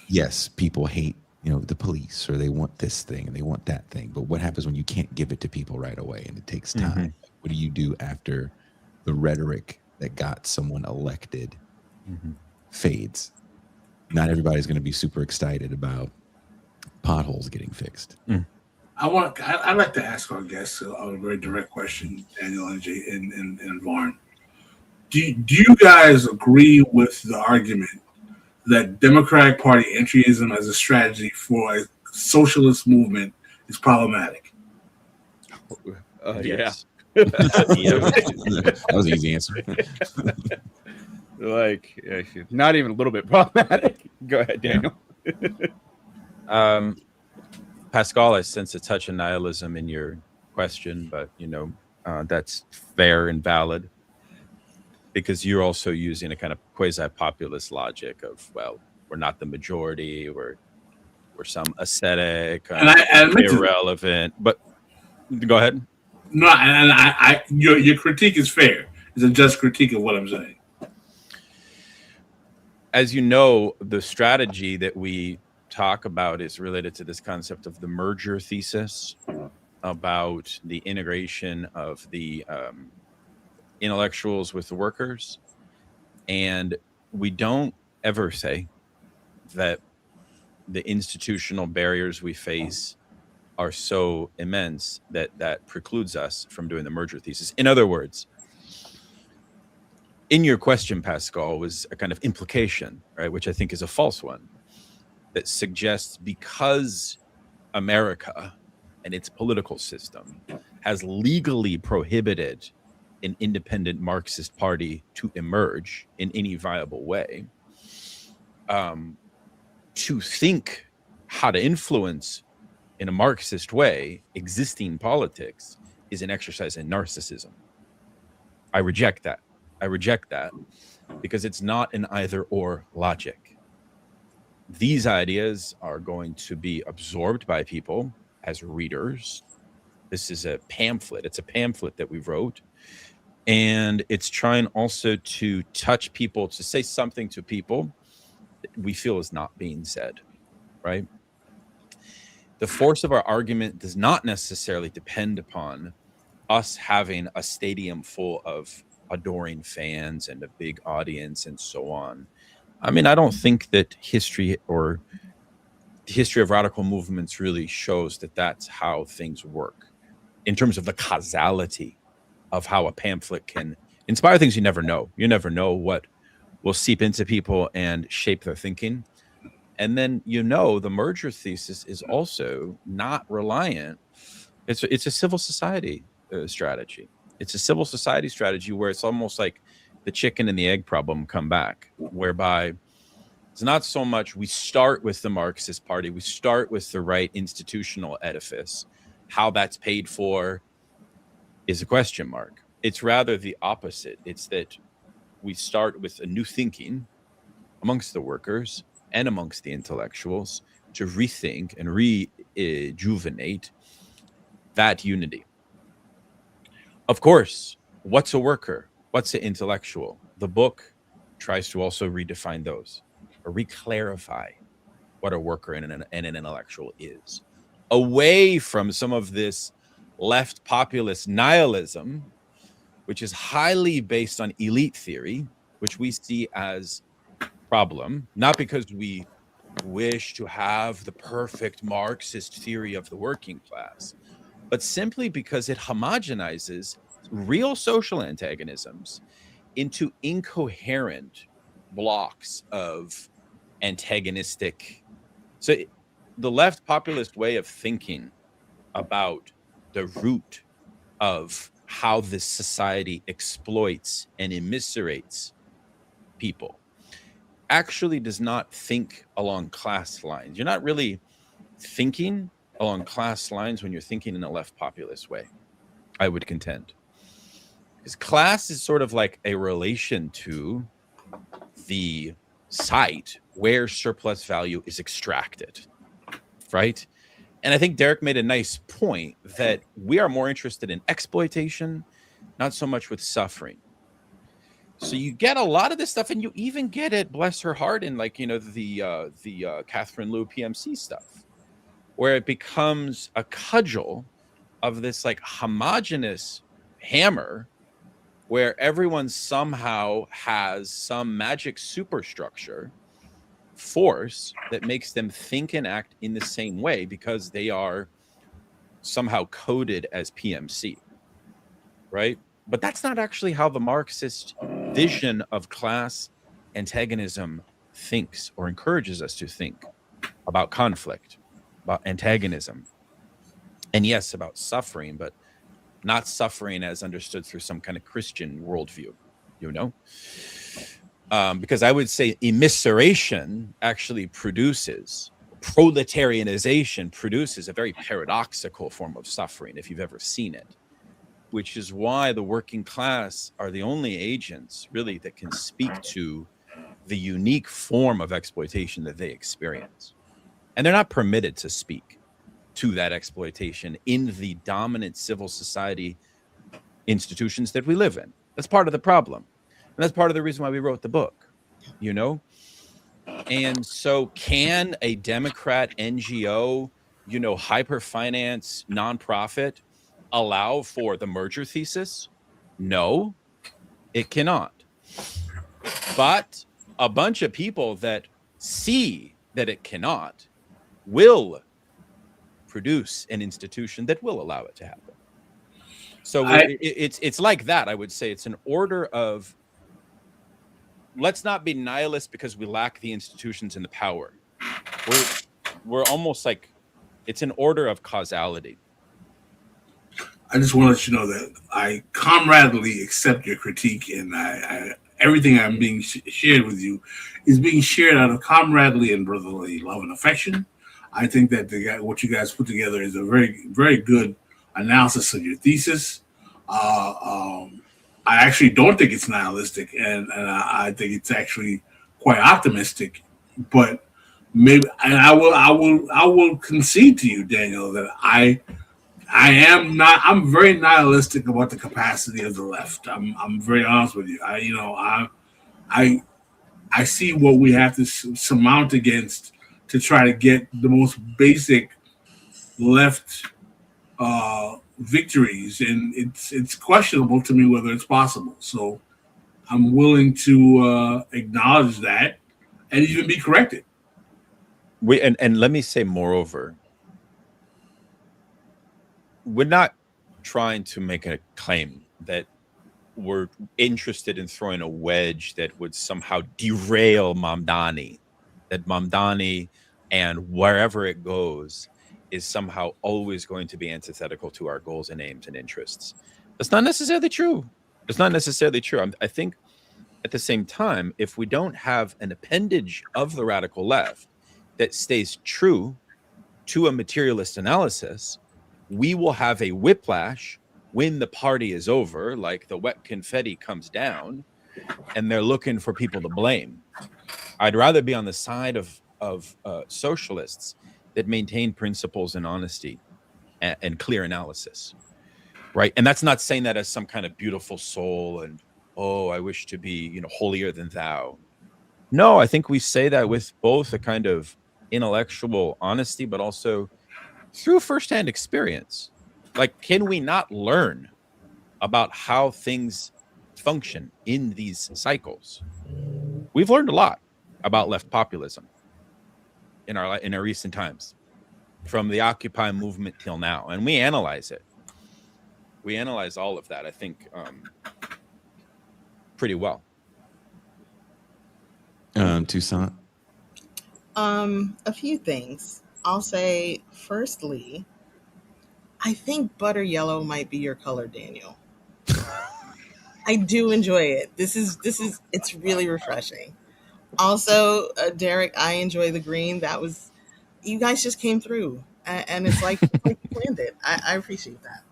yes, people hate, the police, or they want this thing and they want that thing. But what happens when you can't give it to people right away and it takes time? Mm-hmm. What do you do after the rhetoric that got someone elected fades? Not everybody's going to be super excited about potholes getting fixed. I'd like to ask our guests a very direct question, Daniel and Varn. Do you guys agree with the argument that Democratic Party entryism as a strategy for a socialist movement is problematic? Yes. That was an easy answer. Not even a little bit problematic. Go ahead, Daniel. Pascal, I sense a touch of nihilism in your question, but that's fair and valid, because you're also using a kind of quasi-populist logic of, well, we're not the majority, we're some ascetic, irrelevant. But go ahead. No, and your critique is fair. It's a just critique of what I'm saying. As you know, the strategy that we talk about is related to this concept of the merger thesis, about the integration of the intellectuals with the workers. And we don't ever say that the institutional barriers we face are so immense that precludes us from doing the merger thesis. In other words, in your question, Pascal, was a kind of implication, right, which I think is a false one, that suggests because America and its political system has legally prohibited an independent Marxist party to emerge in any viable way, to think how to influence in a Marxist way existing politics is an exercise in narcissism. I reject that. Because it's not an either or logic. These ideas are going to be absorbed by people as readers. This is a pamphlet. It's a pamphlet that we wrote. And it's trying also to touch people, to say something to people that we feel is not being said, right? The force of our argument does not necessarily depend upon us having a stadium full of adoring fans and a big audience and so on. I mean, I don't think that history or the history of radical movements really shows that that's how things work in terms of the causality of how a pamphlet can inspire things you never know. You never know what will seep into people and shape their thinking. And then, the merger thesis is also not reliant. It's a civil society strategy. It's a civil society strategy where it's almost like the chicken and the egg problem come back, whereby it's not so much we start with the Marxist Party, we start with the right institutional edifice. How that's paid for is a question mark. It's rather the opposite. It's that we start with a new thinking amongst the workers and amongst the intellectuals to rethink and rejuvenate that unity. Of course, what's a worker? What's an intellectual? The book tries to also redefine those, or reclarify what a worker and an intellectual is, away from some of this left populist nihilism, which is highly based on elite theory, which we see as a problem, not because we wish to have the perfect Marxist theory of the working class, but simply because it homogenizes real social antagonisms into incoherent blocks of antagonistic. So the left populist way of thinking about the root of how this society exploits and immiserates people actually does not think along class lines. You're not really thinking along class lines when you're thinking in a left populist way, I would contend. Because class is sort of like a relation to the site where surplus value is extracted, right? And I think Derek made a nice point that we are more interested in exploitation, not so much with suffering. So you get a lot of this stuff, and you even get it, bless her heart, in like, the Catherine Liu PMC stuff, where it becomes a cudgel of this like homogenous hammer where everyone somehow has some magic superstructure force that makes them think and act in the same way because they are somehow coded as PMC, right? But that's not actually how the Marxist vision of class antagonism thinks or encourages us to think about conflict, about antagonism, and yes, about suffering, but not suffering as understood through some kind of Christian worldview, because I would say immiseration actually produces, proletarianization produces a very paradoxical form of suffering, if you've ever seen it, which is why the working class are the only agents really that can speak to the unique form of exploitation that they experience. And they're not permitted to speak to that exploitation in the dominant civil society institutions that we live in. That's part of the problem. And that's part of the reason why we wrote the book, And so can a Democrat NGO, hyper-finance nonprofit allow for the merger thesis? No, it cannot. But a bunch of people that see that it cannot will produce an institution that will allow it to happen. So it's like that. I would say it's an order of, let's not be nihilist because we lack the institutions and the power. We're almost like, it's an order of causality. I just want to let you know that I comradely accept your critique, and I everything I'm being shared with you is being shared out of comradely and brotherly love and affection. I think that what you guys put together is a very, very good analysis of your thesis. I actually don't think it's nihilistic, and I think it's actually quite optimistic. But maybe, and I will concede to you, Daniel, that I am not. I'm very nihilistic about the capacity of the left. I'm very honest with you. I see what we have to surmount against to try to get the most basic left victories, and it's questionable to me whether it's possible. So I'm willing to acknowledge that and even be corrected. And let me say, moreover, we're not trying to make a claim that we're interested in throwing a wedge that would somehow derail Mamdani, that Mamdani and wherever it goes is somehow always going to be antithetical to our goals and aims and interests. That's not necessarily true. It's not necessarily true. I think at the same time, if we don't have an appendage of the radical left that stays true to a materialist analysis, we will have a whiplash when the party is over, like the wet confetti comes down and they're looking for people to blame. I'd rather be on the side of socialists that maintain principles and honesty and clear analysis, right? And that's not saying that as some kind of beautiful soul and, oh, I wish to be, holier than thou. No, I think we say that with both a kind of intellectual honesty, but also through firsthand experience. Like, can we not learn about how things function in these cycles? We've learned a lot about left populism in our recent times, from the Occupy movement till now, and we analyze it. We analyze all of that, I think, pretty well. Toussaint? A few things. I'll say, firstly, I think butter yellow might be your color, Daniel. I do enjoy it. This is it's really refreshing. Also, Derek, I enjoy the green. You guys just came through, and it's like you planned it. I appreciate that.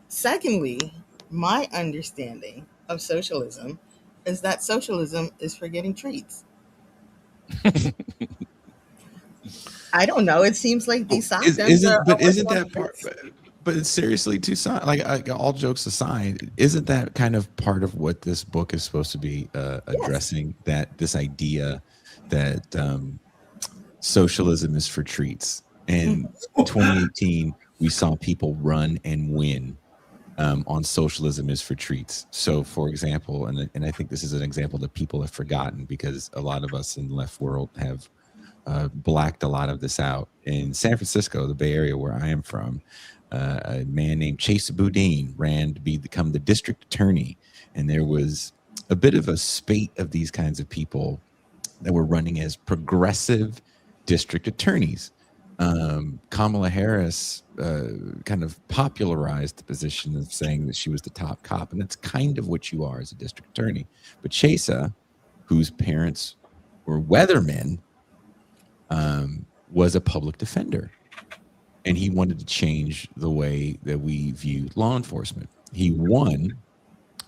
Secondly, my understanding of socialism is that socialism is for getting treats. I don't know. It seems like these Is, systems isn't are but always isn't on that part? purpose. But seriously, Toussaint, like all jokes aside, isn't that kind of part of what this book is supposed to be addressing? That this idea that socialism is for treats. And in 2018, we saw people run and win on socialism is for treats. So, for example, and I think this is an example that people have forgotten because a lot of us in the left world have blacked a lot of this out. In San Francisco, the Bay Area where I am from, a man named Chase Boudin ran to become the district attorney. And there was a bit of a spate of these kinds of people that were running as progressive district attorneys. Kamala Harris kind of popularized the position of saying that she was the top cop, and that's kind of what you are as a district attorney. But Chesa, whose parents were weathermen, was a public defender, and he wanted to change the way that we viewed law enforcement. He won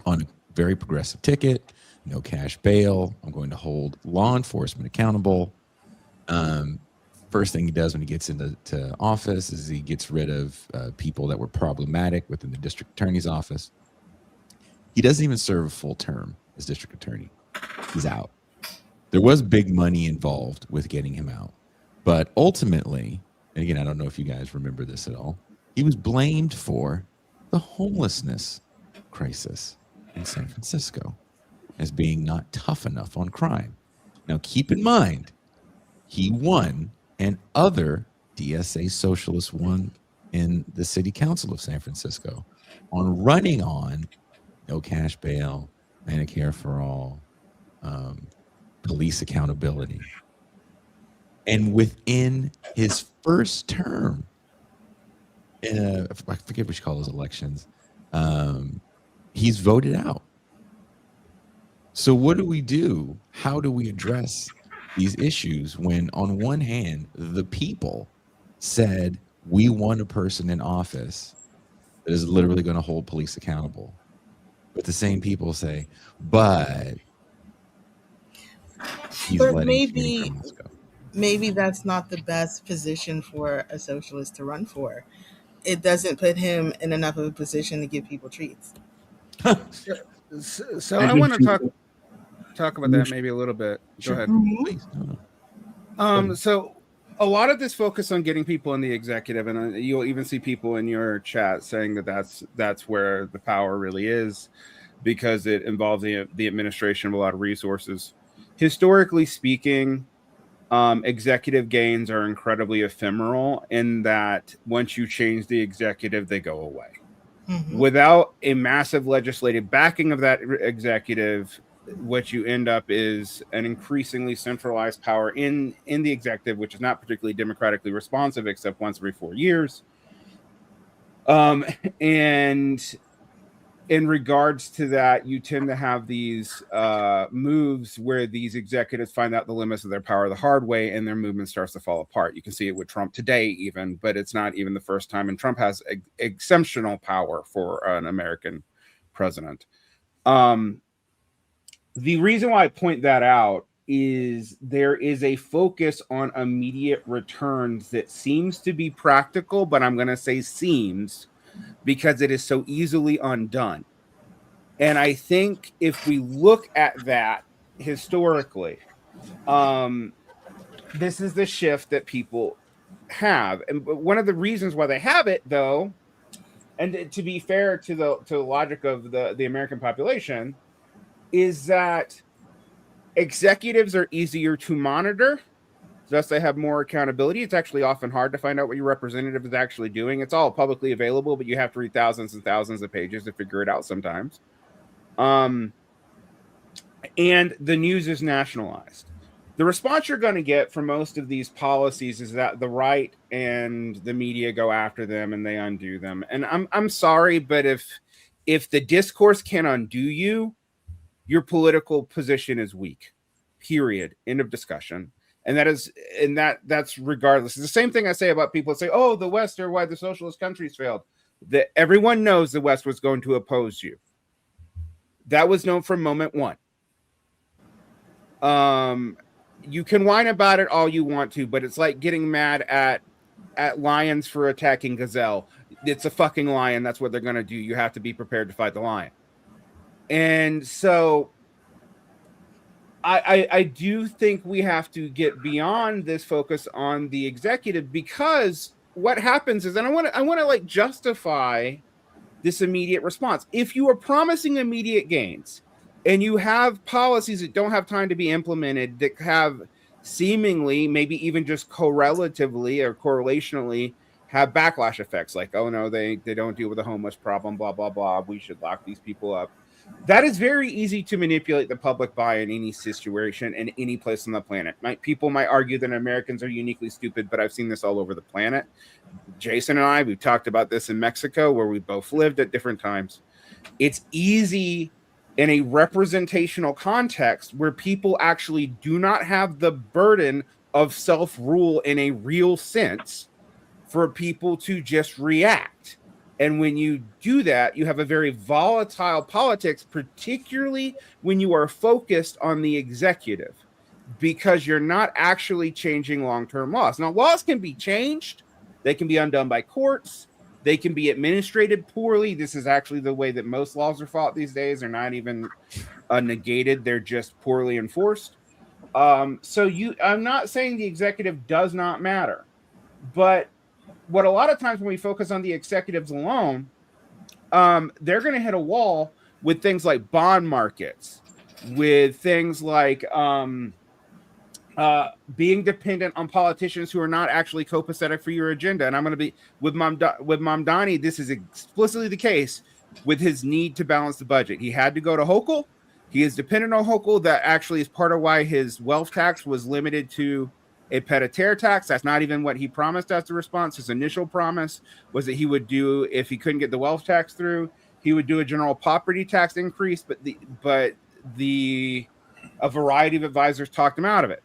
on a very progressive ticket, no cash bail. I'm going to hold law enforcement accountable. First thing he does when he gets into office is he gets rid of people that were problematic within the district attorney's office. He doesn't even serve a full term as district attorney. He's out. There was big money involved with getting him out. But ultimately, and again, I don't know if you guys remember this at all, he was blamed for the homelessness crisis in San Francisco as being not tough enough on crime. Now, keep in mind, he won, and other DSA socialists won in the city council of San Francisco on running on no cash bail, Medicare for all, police accountability. And within his first term, I forget what you call those elections, he's voted out. So what do we do? How do we address these issues when, on one hand, the people said we want a person in office that is literally going to hold police accountable, but the same people say, but he's But letting criminals go. maybe that's not the best position for a socialist to run for. It doesn't put him in enough of a position to give people treats. So I want to talk about that maybe a little bit. Sure. Go ahead. Please. No. So a lot of this focus on getting people in the executive, and you'll even see people in your chat saying that that's where the power really is, because it involves the administration of a lot of resources. Historically speaking, executive gains are incredibly ephemeral in that once you change the executive, they go away. Mm-hmm. Without a massive legislative backing of that executive, what you end up is an increasingly centralized power in the executive, which is not particularly democratically responsive, except once every 4 years. And in regards to that, you tend to have these moves where these executives find out the limits of their power the hard way, and their movement starts to fall apart. You can see it with Trump today, even, but it's not even the first time. And Trump has exceptional power for an American president. The reason why I point that out is there is a focus on immediate returns that seems to be practical, but I'm going to say seems, because it is so easily undone. And I think if we look at that historically, this is the shift that people have. And one of the reasons why they have it, though, and to be fair to the logic of the American population, is that executives are easier to monitor. Thus, they have more accountability. It's actually often hard to find out what your representative is actually doing. It's all publicly available, but you have to read thousands and thousands of pages to figure it out sometimes. And the news is nationalized. The response you're going to get from most of these policies is that the right and the media go after them and they undo them. And I'm sorry, but if the discourse can undo you, your political position is weak. Period. End of discussion. And that's regardless. It's the same thing I say about people that say, oh, the West are why the socialist countries failed. That everyone knows the West was going to oppose you. That was known from moment one. you can whine about it all you want to, but it's like getting mad at lions for attacking gazelle. It's a fucking lion. That's what they're going to do. You have to be prepared to fight the lion. And so I do think we have to get beyond this focus on the executive, because what happens is, and I want to like justify this immediate response. If you are promising immediate gains and you have policies that don't have time to be implemented, that have seemingly, maybe even just correlatively or correlationally, have backlash effects, like, oh no, they don't deal with the homeless problem, blah, blah, blah, we should lock these people up. That is very easy to manipulate the public by in any situation in any place on the planet. People might argue that Americans are uniquely stupid, but I've seen this all over the planet. Jason and I, we've talked about this in Mexico, where we both lived at different times. It's easy in a representational context where people actually do not have the burden of self-rule in a real sense for people to just react. And when you do that, you have a very volatile politics, particularly when you are focused on the executive, because you're not actually changing long-term laws. Now, laws can be changed. They can be undone by courts. They can be administrated poorly. This is actually the way that most laws are fought these days. They're not even negated. They're just poorly enforced. I'm not saying the executive does not matter, but what a lot of times when we focus on the executives alone, they're going to hit a wall with things like bond markets, with things like being dependent on politicians who are not actually copacetic for your agenda. And I'm going to be with Mamdani. This is explicitly the case with his need to balance the budget. He had to go to Hochul. He is dependent on Hochul. That actually is part of why his wealth tax was limited to a pied-à-terre tax. That's not even what he promised as the response. His initial promise was that he would do, if he couldn't get the wealth tax through, he would do a general property tax increase. But a variety of advisors talked him out of it.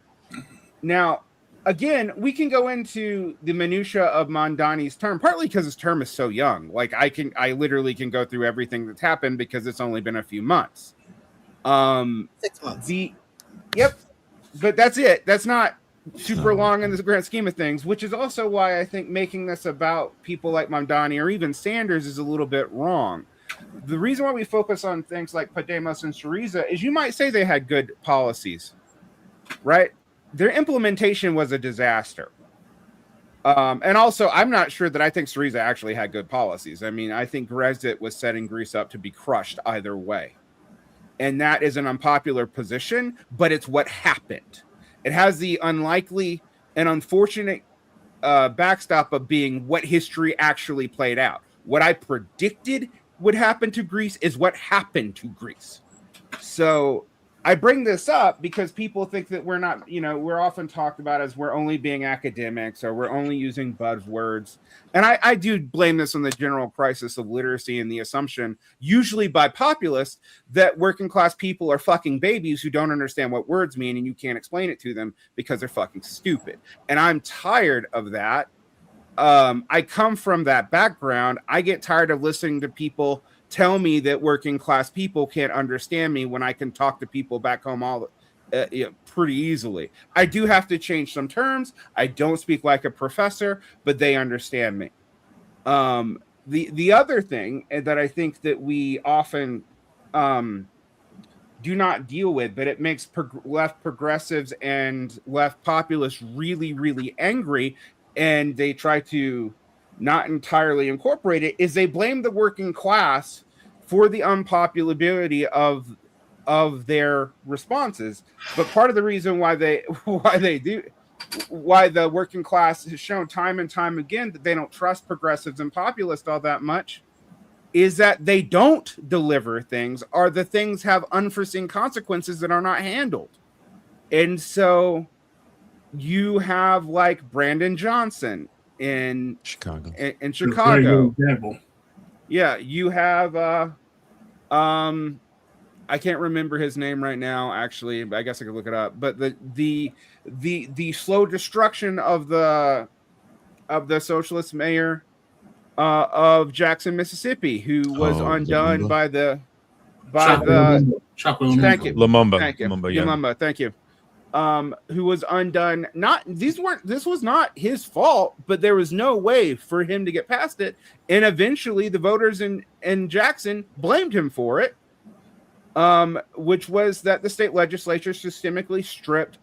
Now, again, we can go into the minutia of Mamdani's term, partly because his term is so young. Like I literally can go through everything that's happened because it's only been a few months. 6 months. But that's it. That's not super long in the grand scheme of things, which is also why I think making this about people like Mamdani or even Sanders is a little bit wrong. The reason why we focus on things like Podemos and Syriza is you might say they had good policies, right? Their implementation was a disaster. And also, I'm not sure that I think Syriza actually had good policies. I mean, I think Grexit was setting Greece up to be crushed either way. And that is an unpopular position, but it's what happened. It has the unlikely and unfortunate backstop of being what history actually played out. What I predicted would happen to Greece is what happened to Greece. So I bring this up because people think that we're not, we're often talked about as we're only being academics or we're only using buzzwords. And I do blame this on the general crisis of literacy and the assumption, usually by populists, that working class people are fucking babies who don't understand what words mean and you can't explain it to them because they're fucking stupid. And I'm tired of that. I come from that background. I get tired of listening to people tell me that working class people can't understand me when I can talk to people back home pretty easily. I do have to change some terms. I don't speak like a professor, but they understand me. The other thing that I think that we often do not deal with, but it makes left progressives and left populists really, really angry, and they try to not entirely incorporate it, is they blame the working class for the unpopularity of their responses. But part of the reason why the working class has shown time and time again that they don't trust progressives and populists all that much is that they don't deliver things, or the things have unforeseen consequences that are not handled. And so you have like Brandon Johnson in Chicago. Yeah, you have I can't remember his name right now, actually, but I guess I could look it up. But the slow destruction of the socialist mayor of Jackson, Mississippi, who was undone Lumumba. by the Lumumba. Thank you. Lumumba. Thank you. Lumumba, yeah. Lumumba, thank you. who was undone. This was not his fault, but there was no way for him to get past it. And eventually the voters in Jackson blamed him for it, which was that the state legislature systemically stripped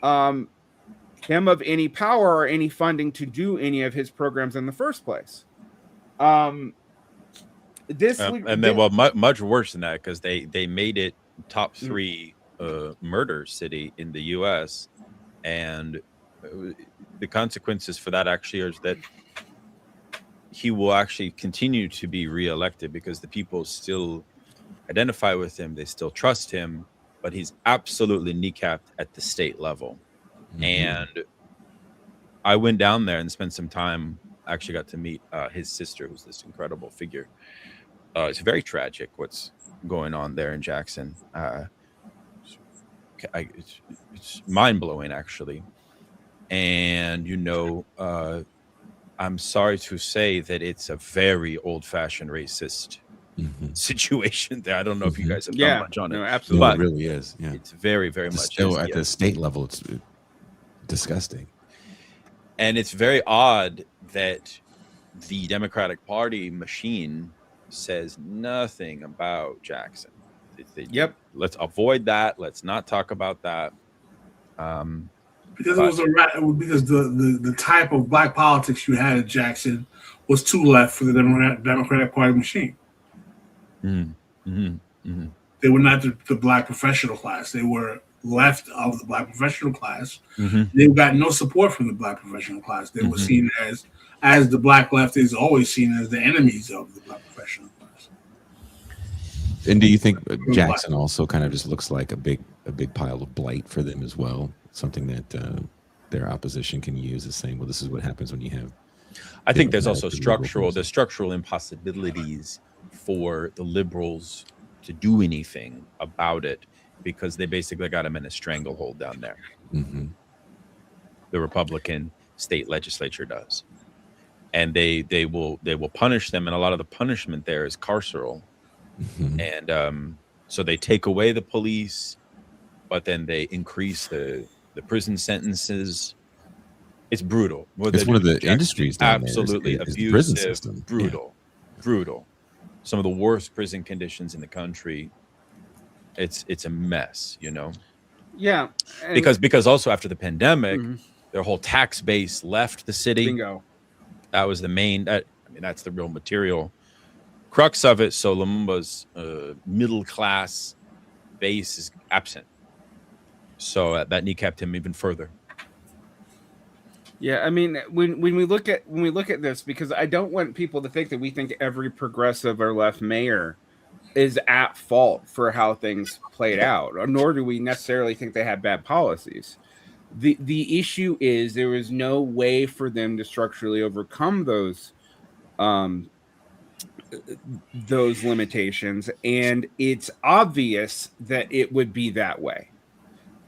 him of any power or any funding to do any of his programs in the first place. Much worse than that, because they made it top 3 murder city in the U.S. and the consequences for that actually is that he will actually continue to be reelected because the people still identify with him, they still trust him, but he's absolutely kneecapped at the state level. Mm-hmm. And I went down there and spent some time. I actually got to meet his sister, who's this incredible figure. It's very tragic what's going on there in Jackson. It's mind-blowing, actually. And I'm sorry to say that it's a very old-fashioned racist situation there. I don't know if you guys have done much on it. Absolutely. But it really is. Yeah, it's very, very much still at the state level. It's disgusting, and it's very odd that the Democratic Party machine says nothing about Jackson. Let's avoid that. Let's not talk about that. Because the type of black politics you had in Jackson was too left for the Democratic Party machine. Mm-hmm. Mm-hmm. They were not the black professional class. They were left of the black professional class. Mm-hmm. They got no support from the black professional class. They were seen as the black left is always seen as the enemies of the black professional class. And do you think Jackson also kind of just looks like a big pile of blight for them as well? Something that their opposition can use as saying, well, this is what happens when you have. I think there's also structural impossibilities for the liberals to do anything about it because they basically got them in a stranglehold down there. Mm-hmm. The Republican state legislature does. And they will punish them, and a lot of the punishment there is carceral. Mm-hmm. And so they take away the police, but then they increase the prison sentences. It's brutal. It's one of the industries down absolutely there is abusive, the prison system. Brutal. Some of the worst prison conditions in the country. It's a mess, Yeah. Because also after the pandemic, their whole tax base left the city. Bingo. That was the main. That's the real material crux of it. So Lumumba's middle class base is absent. So that kneecapped him even further. Yeah, I mean, when we look at this, because I don't want people to think that we think every progressive or left mayor is at fault for how things played out, nor do we necessarily think they had bad policies. The issue is there was no way for them to structurally overcome those limitations, and it's obvious that it would be that way.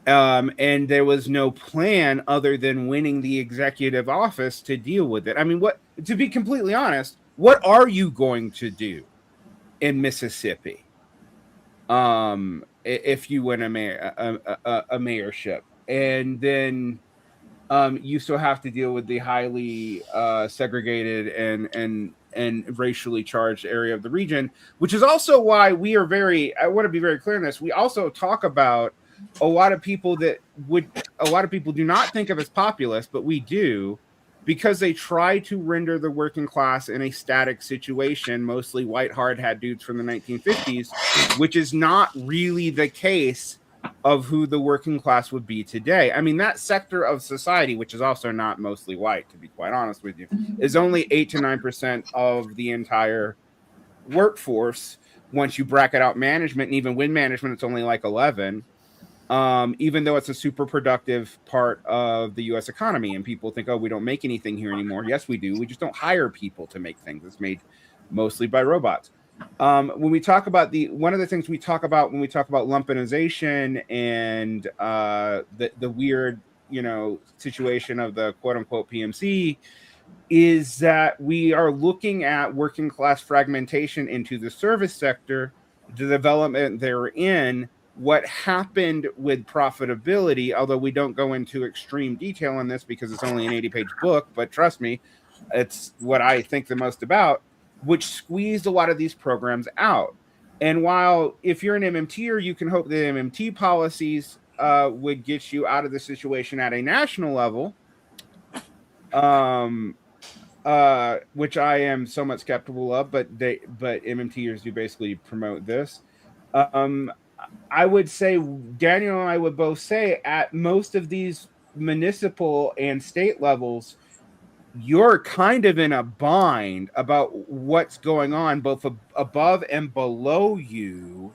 And there was no plan other than winning the executive office to deal with it. I mean, to be completely honest, what are you going to do in Mississippi if you win a mayorship? And then you still have to deal with the highly segregated and racially charged area of the region, which is also why I want to be very clear on this. We also talk about a lot of people do not think of as populist, but we do, because they try to render the working class in a static situation, mostly white hard hat dudes from the 1950s, which is not really the case of who the working class would be today. I mean, that sector of society, which is also not mostly white, to be quite honest with you, is only 8 to 9% of the entire workforce. Once you bracket out management, and even with management, it's only like 11. Even though it's a super productive part of the U.S. economy, and people think, oh, we don't make anything here anymore. Yes, we do. We just don't hire people to make things. It's made mostly by robots. When we talk about one of the things we talk about when we talk about lumpenization and the weird, situation of the quote unquote PMC, is that we are looking at working class fragmentation into the service sector, the development therein, what happened with profitability, although we don't go into extreme detail on this because it's only an 80-page book, but trust me, it's what I think the most about, which squeezed a lot of these programs out. And while if you're an MMTer, you can hope that MMT policies would get you out of the situation at a national level, which I am somewhat skeptical of, but MMTers do basically promote this. I would say Daniel and I would both say at most of these municipal and state levels, you're kind of in a bind about what's going on both above and below you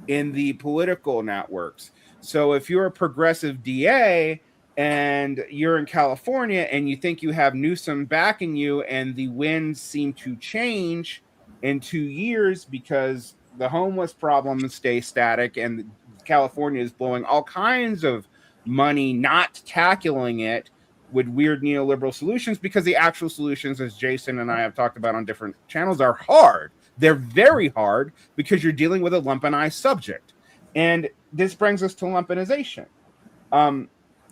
in the political networks. So if you're a progressive DA and you're in California and you think you have Newsom backing you and the winds seem to change in 2 years because the homeless problem stays static and California is blowing all kinds of money not tackling it with weird neoliberal solutions, because the actual solutions, as Jason and I have talked about on different channels, are hard. They're very hard because you're dealing with a lumpenized subject. And this brings us to lumpenization.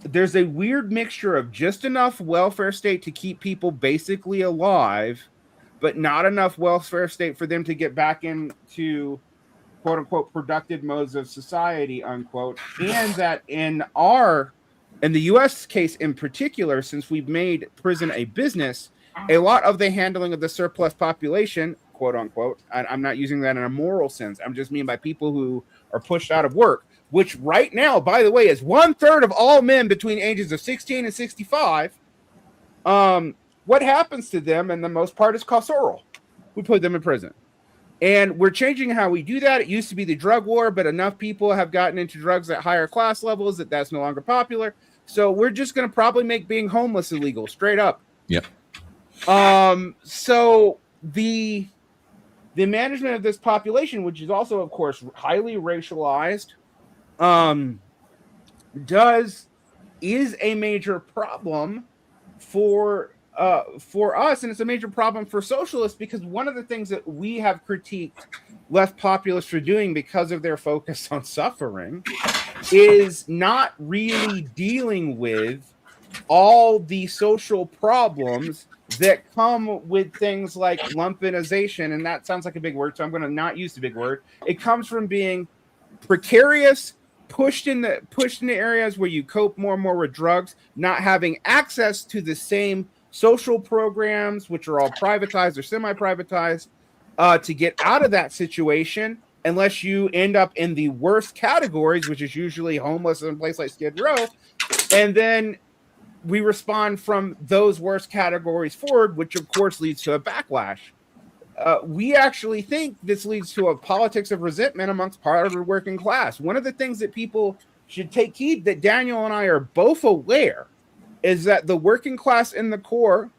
There's a weird mixture of just enough welfare state to keep people basically alive, but not enough welfare state for them to get back into quote unquote productive modes of society, unquote. And that in the US case in particular, since we've made prison a business, a lot of the handling of the surplus population, quote unquote, I'm not using that in a moral sense, I'm just mean by people who are pushed out of work, which right now, by the way, is 1/3 of all men between ages of 16 and 65. What happens to them, in the most part, is carceral. We put them in prison. And we're changing how we do that. It used to be the drug war, but enough people have gotten into drugs at higher class levels that that's no longer popular. So we're just going to probably make being homeless illegal, straight up. Yep. So the management of this population, which is also, of course, highly racialized, is a major problem for us, and it's a major problem for socialists, because one of the things that we have critiqued left populists for doing because of their focus on suffering is not really dealing with all the social problems that come with things like lumpenization. And that sounds like a big word, so I'm going to not use the big word. It comes from being precarious, pushed into areas where you cope more and more with drugs, not having access to the same social programs, which are all privatized or semi-privatized, to get out of that situation, unless you end up in the worst categories, which is usually homeless in a place like Skid Row. And then we respond from those worst categories forward, which of course leads to a backlash. We actually think this leads to a politics of resentment amongst part of the working class. One of the things that people should take heed, that Daniel and I are both aware, is that the working class in the core,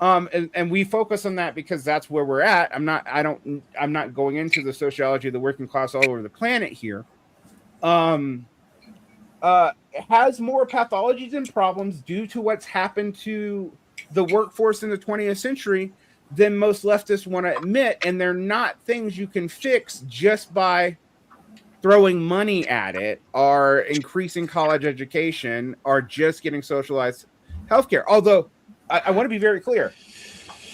and we focus on that because that's where we're at. I'm not going into the sociology of the working class all over the planet here. Has more pathologies and problems due to what's happened to the workforce in the 20th century than most leftists want to admit, and they're not things you can fix just by throwing money at it, or increasing college education, or just getting socialized healthcare. Although I want to be very clear,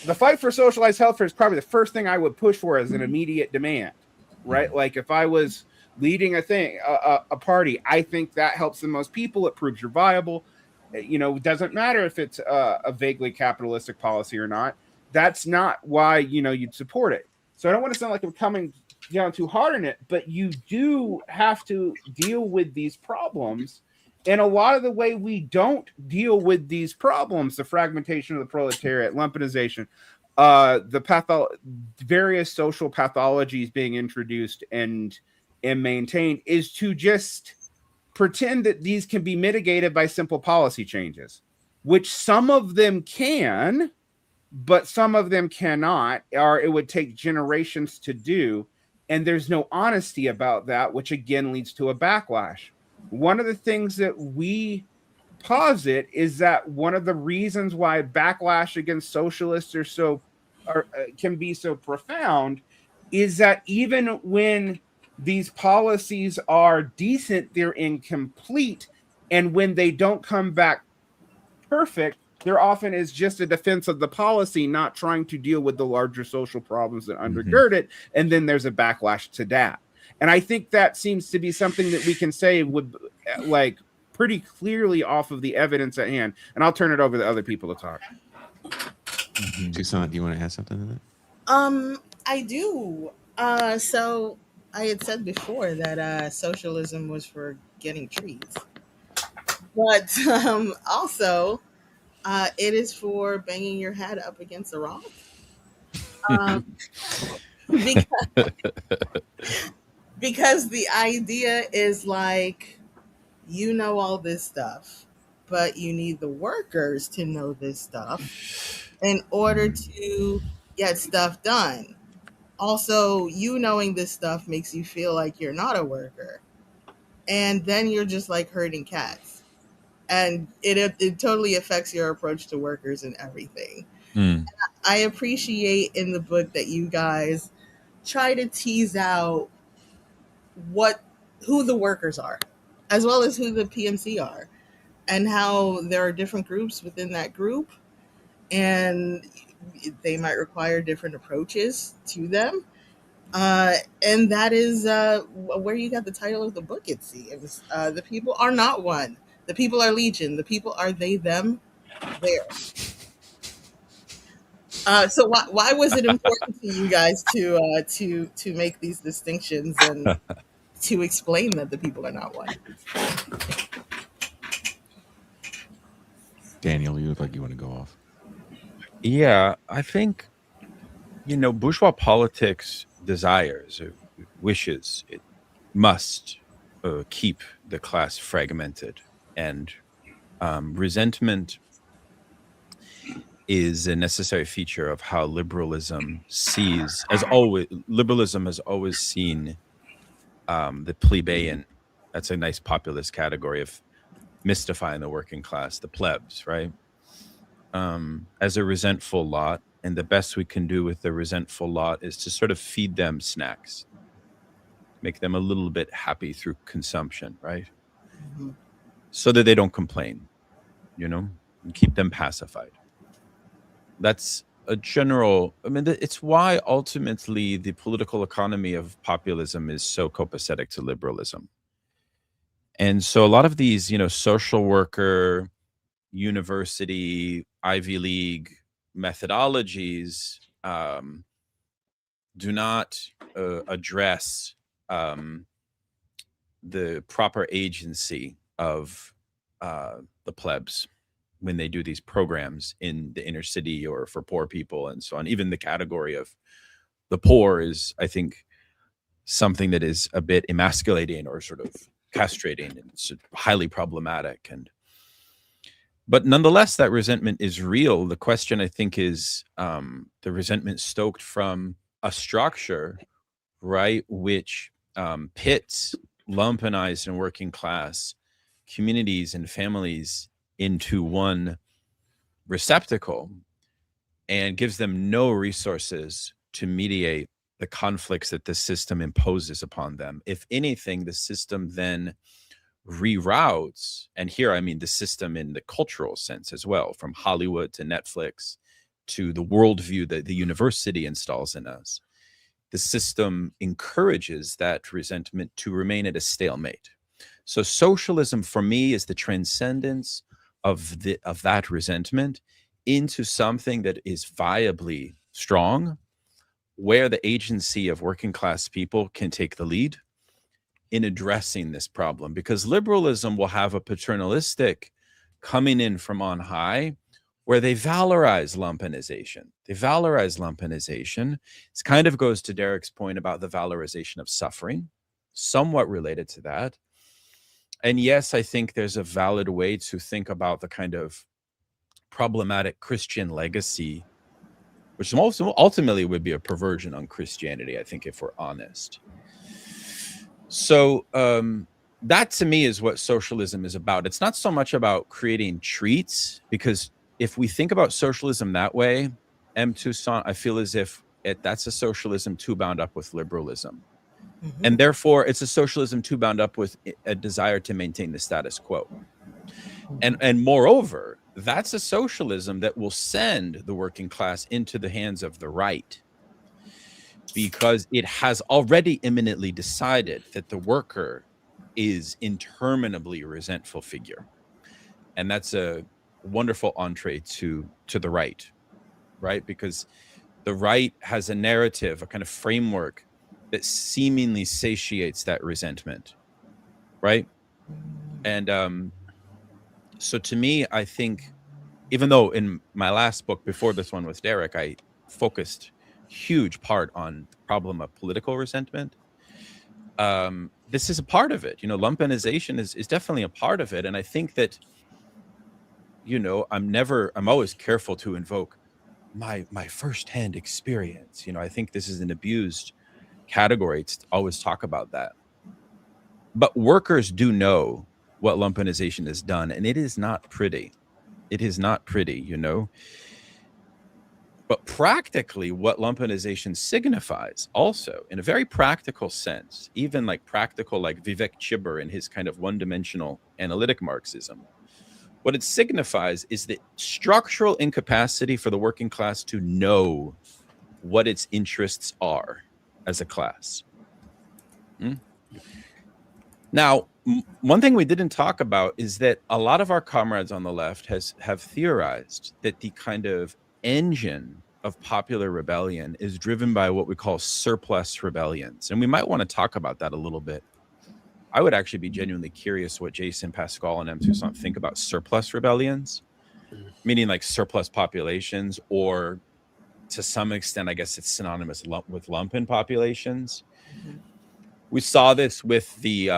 the fight for socialized healthcare is probably the first thing I would push for as an immediate demand, right? Like if I was leading a party, I think that helps the most people. It proves you're viable. It doesn't matter if it's a vaguely capitalistic policy or not. That's not why, you'd support it. So I don't want to sound like I'm coming down too hard on it, but you do have to deal with these problems. And a lot of the way we don't deal with these problems, the fragmentation of the proletariat, lumpenization, various social pathologies being introduced and maintained, is to just pretend that these can be mitigated by simple policy changes, which some of them can, but some of them cannot, or it would take generations to do. And there's no honesty about that, which again leads to a backlash. One of the things that we posit is that one of the reasons why backlash against socialists can be so profound is that even when these policies are decent, they're incomplete, and when they don't come back perfect, there often is just a defense of the policy, not trying to deal with the larger social problems that undergird it, and then there's a backlash to that. And I think that seems to be something that we can say would, like, pretty clearly off of the evidence at hand. And I'll turn it over to other people to talk. Toussaint, do you want to add something to that? I do. So I had said before that socialism was for getting trees, but also it is for banging your head up against a rock. Because the idea is like, you know all this stuff, but you need the workers to know this stuff in order to get stuff done. Also, you knowing this stuff makes you feel like you're not a worker. And then you're just like herding cats. And it totally affects your approach to workers and everything. I appreciate in the book that you guys try to tease out who the workers are, as well as who the PMC are, and how there are different groups within that group, and they might require different approaches to them. And that is where you got the title of the book, it seems. The people are not one. The people are legion. The people are they, them, theirs. So why was it important to you guys to make these distinctions and to explain that the people are not one? Daniel, you look like you want to go off. Yeah, I think, bourgeois politics desires, or wishes, it must keep the class fragmented, and resentment is a necessary feature of how liberalism sees, liberalism has always seen the plebeian. That's a nice populist category of mystifying the working class, the plebs, right? As a resentful lot, and the best we can do with the resentful lot is to sort of feed them snacks, make them a little bit happy through consumption, right? Mm-hmm. So that they don't complain, and keep them pacified. That's a general, it's why ultimately the political economy of populism is so copacetic to liberalism. And so a lot of these, social worker, university, Ivy League methodologies do not address the proper agency of the plebs when they do these programs in the inner city or for poor people and so on. Even the category of the poor is, I think, something that is a bit emasculating or sort of castrating, and it's highly problematic. But nonetheless, that resentment is real. The question, I think, is the resentment stoked from a structure, right, which pits lumpenized and working class communities and families into one receptacle and gives them no resources to mediate the conflicts that the system imposes upon them. If anything, the system then reroutes, and here I mean the system in the cultural sense as well, from Hollywood to Netflix to the worldview that the university installs in us. The system encourages that resentment to remain at a stalemate. So socialism for me is the transcendence of that resentment into something that is viably strong, where the agency of working class people can take the lead in addressing this problem, because liberalism will have a paternalistic coming in from on high where they valorize lumpenization. It kind of goes to Derek's point about the valorization of suffering, somewhat related to that. And yes, I think there's a valid way to think about the kind of problematic Christian legacy, which ultimately would be a perversion on Christianity, I think, if we're honest. So that to me is what socialism is about. It's not so much about creating treats, because if we think about socialism that way, M. Toussaint, I feel as if that's a socialism too bound up with liberalism. And therefore, it's a socialism too bound up with a desire to maintain the status quo. And moreover, that's a socialism that will send the working class into the hands of the right, because it has already imminently decided that the worker is interminably resentful figure. And that's a wonderful entree to the right, because the right has a narrative, a kind of framework that seemingly satiates that resentment, right? And so to me, I think, even though in my last book before this one with Derek, I focused huge part on the problem of political resentment, this is a part of it. Lumpenization is definitely a part of it. And I think that, I'm always careful to invoke my firsthand experience. I think this is an abused category to always talk about that. But workers do know what lumpenization has done, and it is not pretty. It is not pretty, But practically, what lumpenization signifies also, in a very practical sense, even like practical, like Vivek Chibber in his kind of one-dimensional analytic Marxism, what it signifies is the structural incapacity for the working class to know what its interests are as a class. Now, one thing we didn't talk about is that a lot of our comrades on the left have theorized that the kind of engine of popular rebellion is driven by what we call surplus rebellions. And we might want to talk about that a little bit. I would actually be genuinely curious what Jason Pascal and M. Toussaint think about surplus rebellions, meaning like surplus populations, or to some extent, I guess it's synonymous with lumpen populations. We saw this with the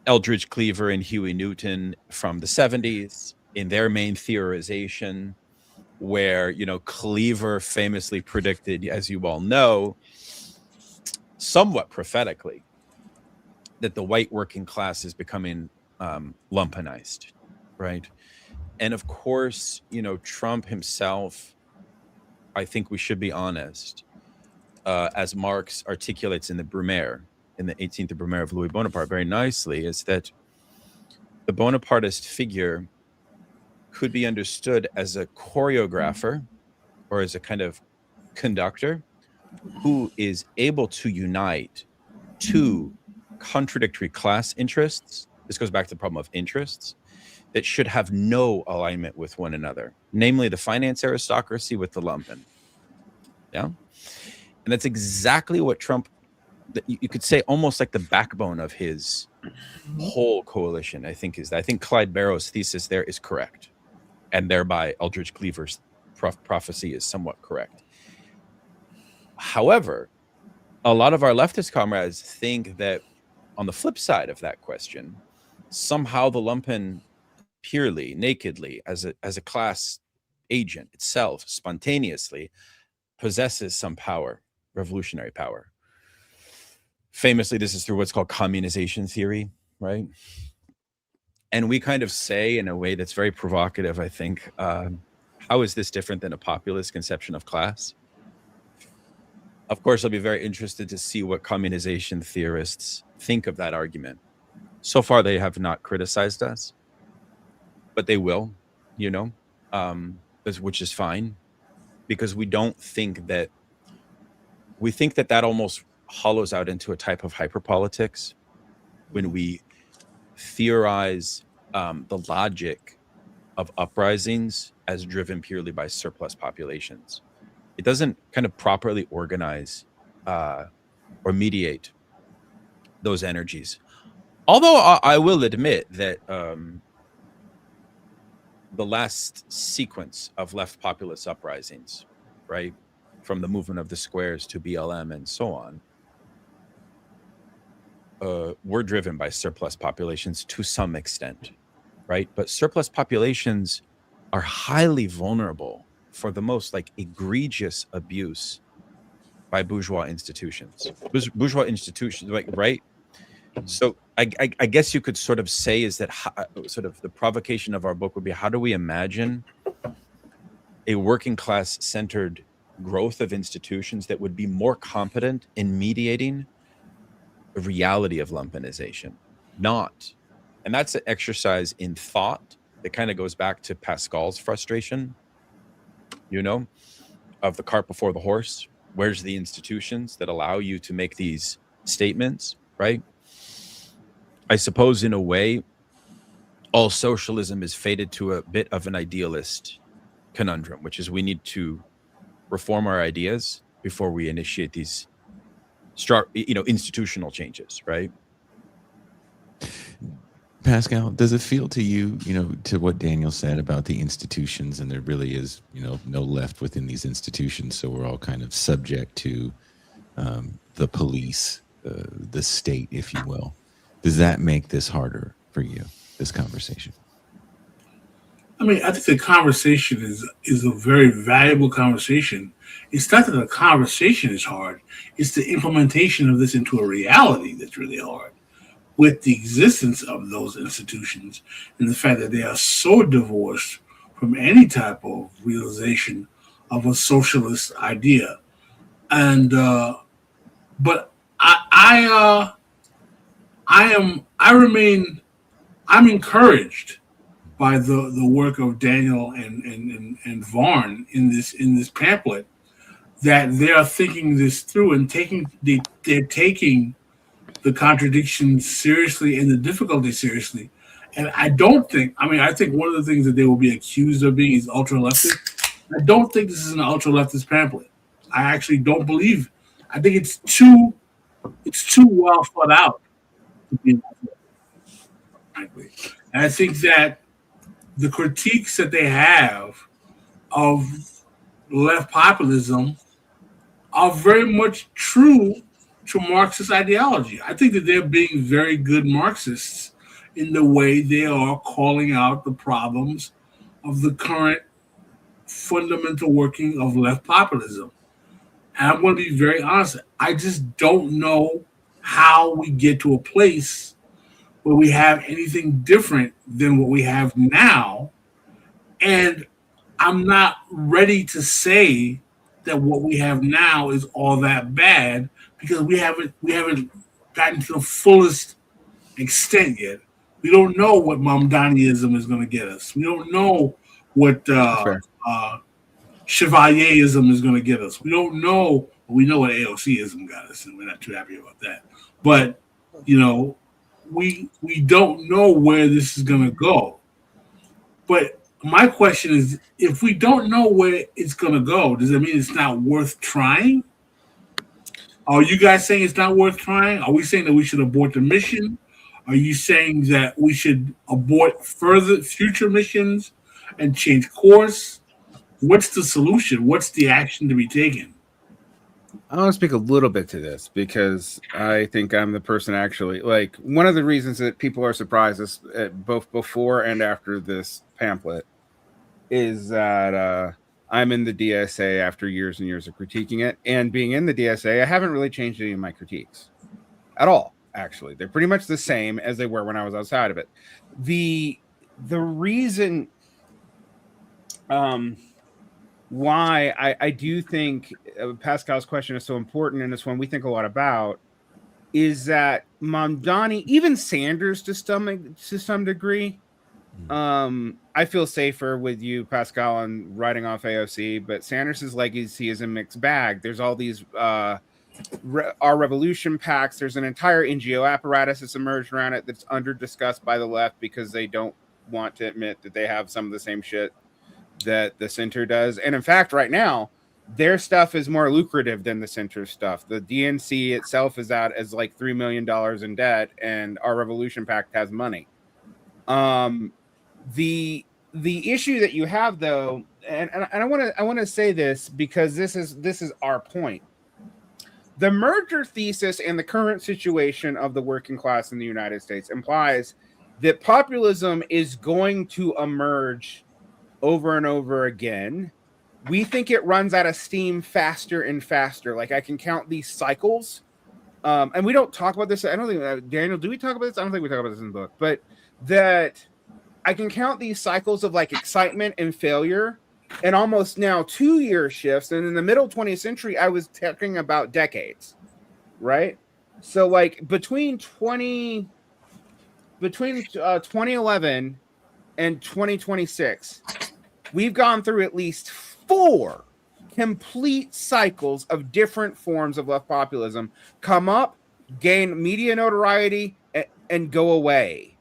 Eldridge Cleaver and Huey Newton from the 70s in their main theorization, where, Cleaver famously predicted, as you all know, somewhat prophetically, that the white working class is becoming lumpenized, right? And of course, Trump himself, I think we should be honest, as Marx articulates in the Brumaire, in the 18th Brumaire of Louis Bonaparte very nicely, is that the Bonapartist figure could be understood as a choreographer or as a kind of conductor who is able to unite two contradictory class interests. This goes back to the problem of interests that should have no alignment with one another, namely the finance aristocracy with the lumpen. Yeah. And that's exactly what Trump, you could say, almost like the backbone of his whole coalition, I think Clyde Barrow's thesis there is correct. And thereby Eldridge Cleaver's prophecy is somewhat correct. However, a lot of our leftist comrades think that on the flip side of that question, somehow the lumpen purely, nakedly, as a class agent itself, spontaneously possesses some power, revolutionary power. Famously, this is through what's called communization theory, right? And we kind of say, in a way that's very provocative, I think, how is this different than a populist conception of class? Of course, I'll be very interested to see what communization theorists think of that argument. So far, they have not criticized us, but they will, which is fine, because we think that almost hollows out into a type of hyperpolitics when we theorize the logic of uprisings as driven purely by surplus populations. It doesn't kind of properly organize or mediate those energies. Although I will admit that the last sequence of left populist uprisings, right, from the movement of the squares to BLM and so on, were driven by surplus populations to some extent, right? But surplus populations are highly vulnerable for the most egregious abuse by bourgeois institutions. Bourgeois institutions, right? So I guess you could sort of say is that sort of the provocation of our book would be, how do we imagine a working class centered growth of institutions that would be more competent in mediating reality of lumpenization, not. And that's an exercise in thought that kind of goes back to Pascal's frustration, of the cart before the horse. Where's the institutions that allow you to make these statements, right? I suppose in a way, all socialism is fated to a bit of an idealist conundrum, which is we need to reform our ideas before we initiate these institutional changes, right? Pascal, does it feel to you, to what Daniel said about the institutions, and there really is, no left within these institutions, so we're all kind of subject to the police, the state, if you will. Does that make this harder for you, this conversation? I mean, I think the conversation is a very valuable conversation. It's not that the conversation is hard. It's the implementation of this into a reality that's really hard, with the existence of those institutions and the fact that they are so divorced from any type of realization of a socialist idea. And but I'm encouraged by the work of Daniel and Varn in this pamphlet, that they are thinking this through and they're taking the contradictions seriously and the difficulty seriously. And I think one of the things that they will be accused of being is ultra leftist. I don't think this is an ultra leftist pamphlet. I actually don't believe. I think it's too well thought out to be frankly. And I think that the critiques that they have of left populism are very much true to Marxist ideology. I think that they're being very good Marxists in the way they are calling out the problems of the current fundamental working of left populism. And I'm going to be very honest, I just don't know how we get to a place where we have anything different than what we have now. And I'm not ready to say that what we have now is all that bad, because we haven't gotten to the fullest extent yet. We don't know what Mamdaniism is going to get us. We don't know what Chevalierism is going to get us. We don't know. We know what AOCism got us, and we're not too happy about that. But we don't know where this is going to go. But my question is, if we don't know where it's going to go, does that mean it's not worth trying? Are you guys saying it's not worth trying? Are we saying that we should abort the mission? Are you saying that we should abort future missions and change course? What's the solution? What's the action to be taken? I want to speak a little bit to this because I think I'm the person actually, like, one of the reasons that people are surprised is both before and after this pamphlet is that I'm in the DSA after years and years of critiquing it, and being in the DSA, I haven't really changed any of my critiques at all. Actually, they're pretty much the same as they were when I was outside of it. The reason why I do think Pascal's question is so important, and it's one we think a lot about, is that Mamdani, even Sanders to some degree, I feel safer with you, Pascal, on writing off AOC, but Sanders' legacy is a mixed bag. There's all these Our Revolution PACs. There's an entire NGO apparatus that's emerged around it that's under discussed by the left because they don't want to admit that they have some of the same shit that the center does. And in fact, right now, their stuff is more lucrative than the center stuff. The DNC itself is out as like $3 million in debt, and Our Revolution PAC has money. The issue that you have, though, and I want to say this because this is our point. The merger thesis and the current situation of the working class in the United States implies that populism is going to emerge over and over again. We think it runs out of steam faster and faster. Like, I can count these cycles. And we don't talk about this. I don't think, Daniel, do we talk about this? I don't think we talk about this in the book. But that I can count these cycles of like excitement and failure and almost now 2-year shifts. And in the middle 20th century, I was talking about decades, right? So like between 2011 and 2026, we've gone through at least 4 complete cycles of different forms of left populism come up, gain media notoriety, and go away.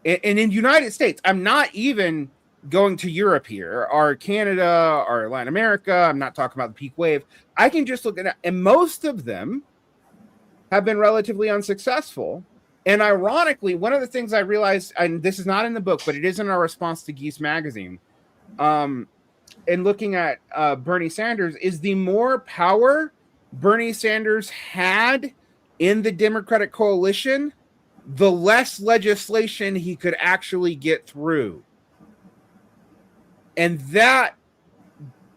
And in the United States, I'm not even going to Europe here, or Canada, or Latin America. I'm not talking about the peak wave. I can just look at it, and most of them have been relatively unsuccessful. And ironically, one of the things I realized, and this is not in the book, but it is in our response to Geese Magazine, and looking at Bernie Sanders, is the more power Bernie Sanders had in the Democratic coalition, the less legislation he could actually get through. And that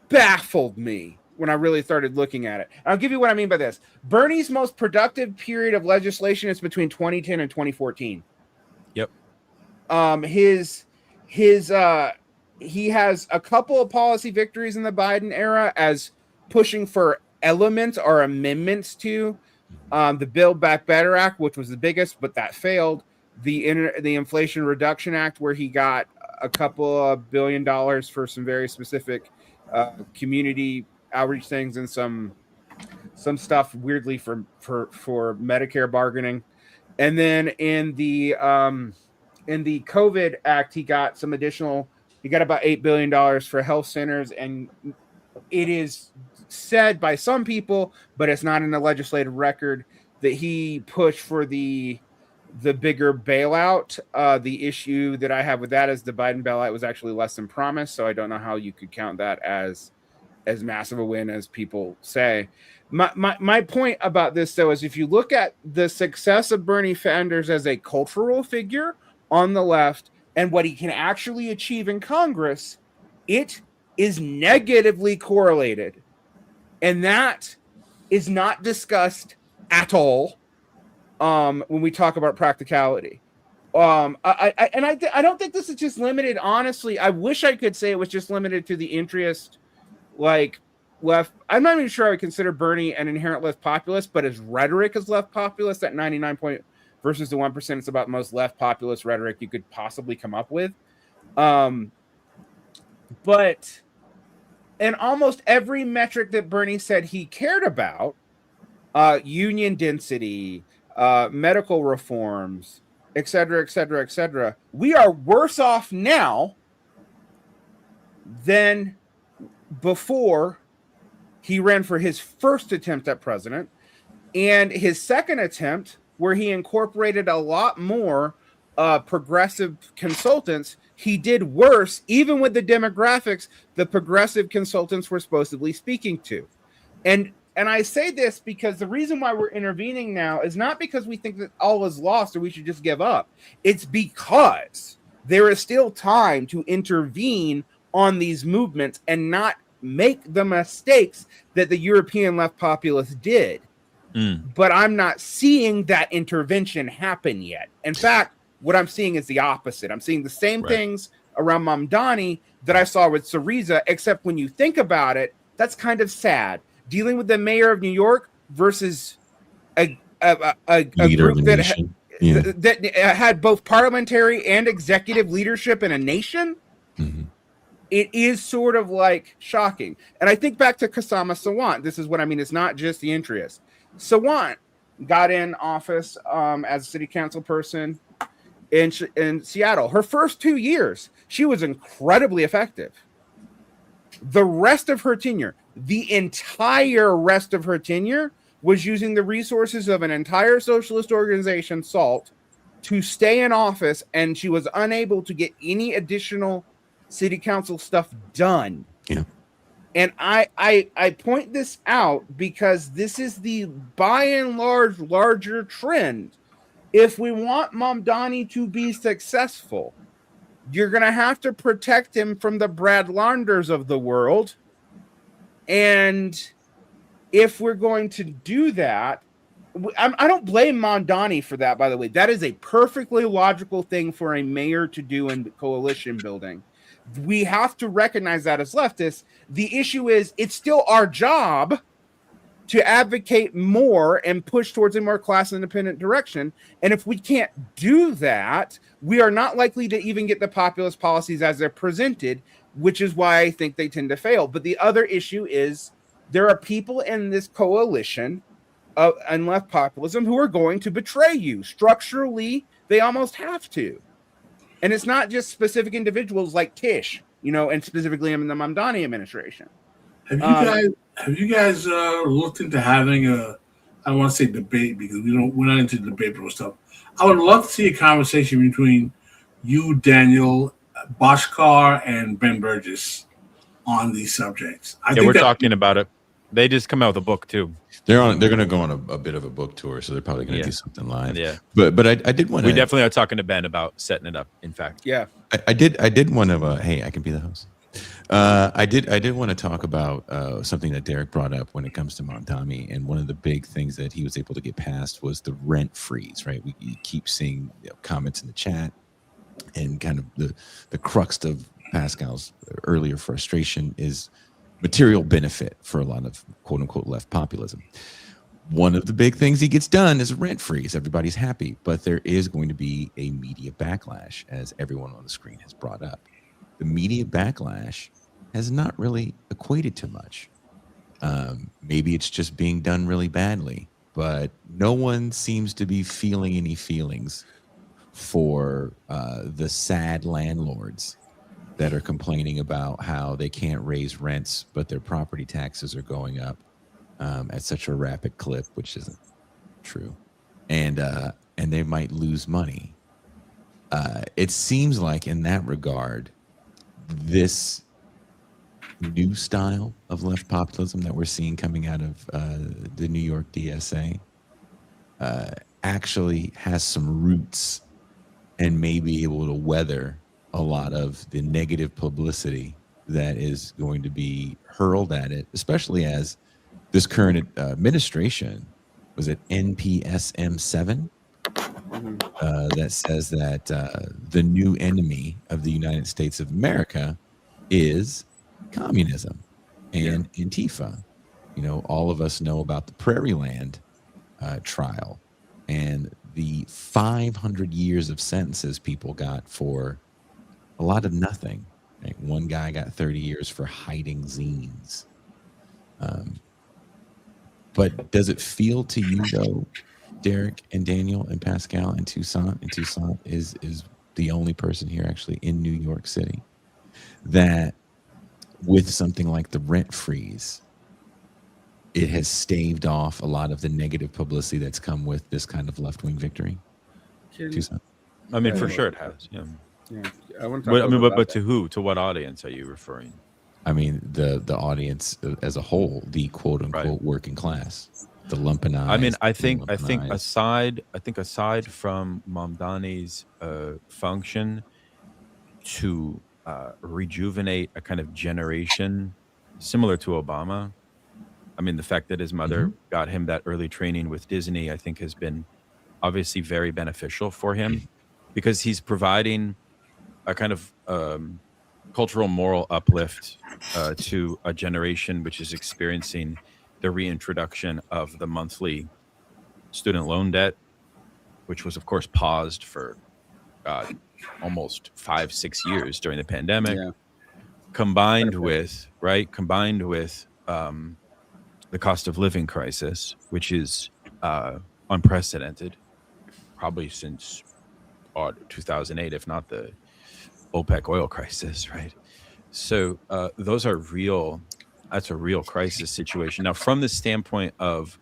baffled me when I really started looking at it. I'll give you what I mean by this. Bernie's most productive period of legislation is between 2010 and 2014. Yep. He has a couple of policy victories in the Biden era as pushing for elements or amendments to the Build Back Better Act, which was the biggest, but that failed. The Inflation Reduction Act, where he got a couple of $1 billion for some very specific community outreach things and some stuff weirdly for Medicare bargaining. And then in the COVID Act, he got some additional. He got about $8 billion for health centers, and it is said by some people, but it's not in the legislative record, that he pushed for the bigger bailout. The issue that I have with that is the Biden bailout was actually less than promised, so I don't know how you could count that as massive a win as people say. My point about this, though, is if you look at the success of Bernie Sanders as a cultural figure on the left and what he can actually achieve in Congress, it is negatively correlated. And that is not discussed at all when we talk about practicality. I don't think this is just limited. Honestly, I wish I could say it was just limited to the interest, like left. I'm not even sure I would consider Bernie an inherent left populist, but his rhetoric is left populist at 99 point versus the 1%. It's about the most left populist rhetoric you could possibly come up with. But in almost every metric that Bernie said he cared about, union density, medical reforms, et cetera, we are worse off now than before he ran for his first attempt at president. And his second attempt, where he incorporated a lot more progressive consultants, he did worse, even with the demographics the progressive consultants were supposedly speaking to. And I say this because the reason why we're intervening now is not because we think that all is lost or we should just give up. It's because there is still time to intervene on these movements and not make the mistakes that the European left populists did. But I'm not seeing that intervention happen yet. In fact, what I'm seeing is the opposite. I'm seeing the same things around Mamdani that I saw with Syriza, except when you think about it, that's kind of sad. Dealing with the mayor of New York versus a group that had both parliamentary and executive leadership in a nation. Mm-hmm. It is sort of like shocking. And I think back to Kshama Sawant. This is what I mean. It's not just the interest. Sawant got in office as a city council person in Seattle. Her first 2 years, she was incredibly effective. The rest of her tenure, the entire rest of her tenure, was using the resources of an entire socialist organization, SALT, to stay in office, and she was unable to get any additional city council stuff done. Yeah. And I point this out because this is the by and large larger trend. If we want Mamdani to be successful, you're going to have to protect him from the Brad Launders of the world. And if we're going to do that, I don't blame Mamdani for that, by the way. That is a perfectly logical thing for a mayor to do in coalition building. We have to recognize that as leftists. The issue is it's still our job to advocate more and push towards a more class independent direction. And if we can't do that, we are not likely to even get the populist policies as they're presented, which is why I think they tend to fail. But the other issue is there are people in this coalition and left populism who are going to betray you. Structurally, they almost have to. And it's not just specific individuals like Tish, and specifically in the Mamdani administration. Have you guys looked into having I don't want to say debate because we're not into debatable stuff. I would love to see a conversation between you, Daniel, Bhaskar, and Ben Burgess on these subjects. We're talking about it. They just come out with a book too. They're going to go on a bit of a book tour, so they're probably going to do something live. Yeah, but I did want to. We definitely are talking to Ben about setting it up. In fact, yeah, I did want to. Hey, I can be the host. I did want to talk about something that Derek brought up when it comes to Mamdani, and one of the big things that he was able to get past was the rent freeze. Right, we keep seeing comments in the chat, and kind of the crux of Pascal's earlier frustration is material benefit for a lot of quote unquote left populism. One of the big things he gets done is a rent freeze. Everybody's happy, but there is going to be a media backlash, as everyone on the screen has brought up. The media backlash has not really equated to much. Maybe it's just being done really badly, but no one seems to be feeling any feelings for the sad landlords that are complaining about how they can't raise rents, but their property taxes are going up at such a rapid clip, which isn't true, and they might lose money. It seems like in that regard, this new style of left populism that we're seeing coming out of the New York DSA actually has some roots and may be able to weather a lot of the negative publicity that is going to be hurled at it, especially as this current administration, was it NPSM 7? That says that the new enemy of the United States of America is communism and Antifa. All of us know about the Prairie Land trial and the 500 years of sentences people got for a lot of nothing. Right? One guy got 30 years for hiding zines. But does it feel to you, though, Derek and Daniel and Pascal and Toussaint is the only person here actually in New York City, that with something like the rent freeze, it has staved off a lot of the negative publicity that's come with this kind of left-wing victory? Toussaint? I mean, for sure it has. Yeah. I want to talk but to who? To what audience are you referring? I mean, the audience as a whole, the quote unquote working class, the lumpenized. I mean, I think aside from Mamdani's function to rejuvenate a kind of generation similar to Obama. I mean, the fact that his mother got him that early training with Disney, I think, has been obviously very beneficial for him, because he's providing a kind of cultural moral uplift to a generation which is experiencing the reintroduction of the monthly student loan debt, which was, of course, paused for almost 5-6 years during the pandemic, combined with the cost of living crisis, which is unprecedented, probably since 2008, if not the OPEC oil crisis, right? So that's a real crisis situation. Now, from the standpoint of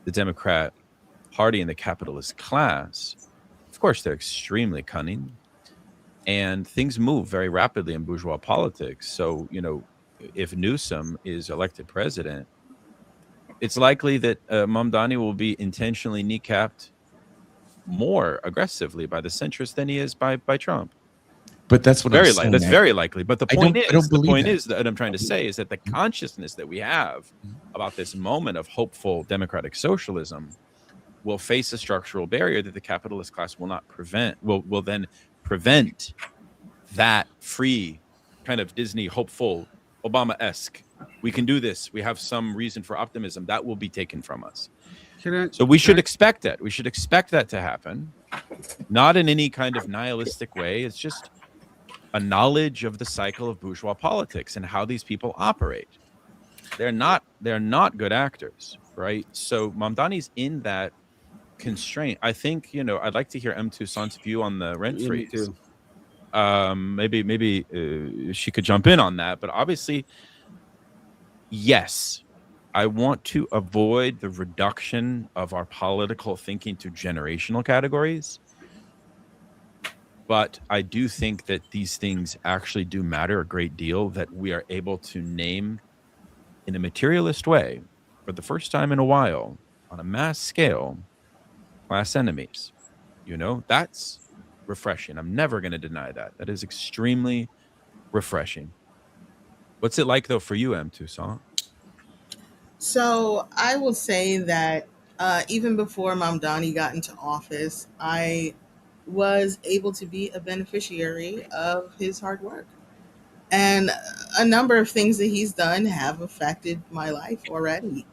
the Democrat Party and the capitalist class, of course, they're extremely cunning, and things move very rapidly in bourgeois politics. So, if Newsom is elected president, it's likely that Mamdani will be intentionally kneecapped more aggressively by the centrists than he is by Trump. But that's what that's very likely. But the point is that I'm trying to say is that the consciousness that we have about this moment of hopeful democratic socialism will face a structural barrier that the capitalist class will not prevent. Will then prevent that free kind of Disney hopeful Obama-esque We can do this. We have some reason for optimism. That will be taken from us. So we should expect it. We should expect that to happen, not in any kind of nihilistic way. It's just a knowledge of the cycle of bourgeois politics and how these people operate. They're not good actors, right? So Mamdani's in that constraint. I think, I'd like to hear M. Toussaint's view on the rent freeze. Maybe she could jump in on that, but obviously, yes, I want to avoid the reduction of our political thinking to generational categories. But I do think that these things actually do matter a great deal, that we are able to name in a materialist way, for the first time in a while, on a mass scale, class enemies. That's refreshing. I'm never going to deny that. That is extremely refreshing. What's it like, though, for you, M. Toussaint? So I will say that even before Mamdani got into office, I was able to be a beneficiary of his hard work. And a number of things that he's done have affected my life already.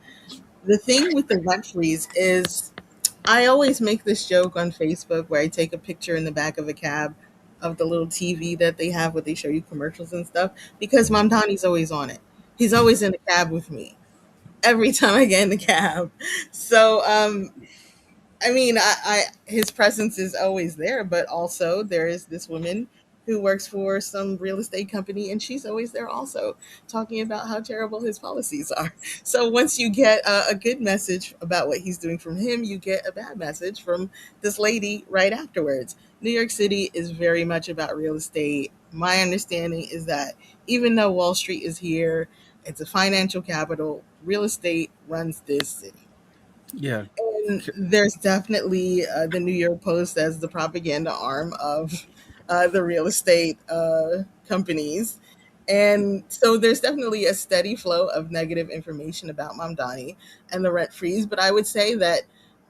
The thing with the rent freeze is I always make this joke on Facebook where I take a picture in the back of a cab of the little TV that they have where they show you commercials and stuff, because Mamdani's always on it. He's always in the cab with me every time I get in the cab. So, I mean, I his presence is always there, but also there is this woman who works for some real estate company, and she's always there also talking about how terrible his policies are. So once you get a good message about what he's doing from him, you get a bad message from this lady right afterwards. New York City is very much about real estate. My understanding is that even though Wall Street is here, it's a financial capital, real estate runs this city. Yeah. And there's definitely the New York Post as the propaganda arm of the real estate companies. And so there's definitely a steady flow of negative information about Mamdani and the rent freeze. But I would say that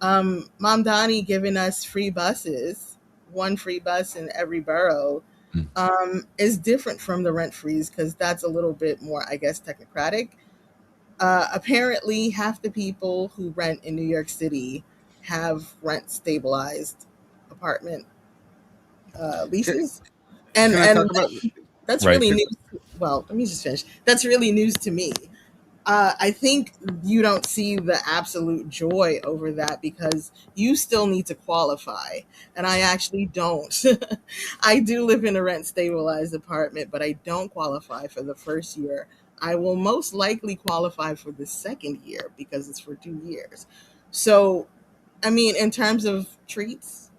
Mamdani giving us free buses, one free bus in every borough, is different from the rent freeze because that's a little bit more, I guess, technocratic. Apparently, half the people who rent in New York City have rent stabilized apartment leases, and that's Right. really news. Well, let me just finish. That's really news to me. I think you don't see the absolute joy over that because you still need to qualify, and I actually don't. I do live in a rent stabilized apartment, but I don't qualify for the first year. I will most likely qualify for the second year because it's for 2 years. So, I mean, in terms of treats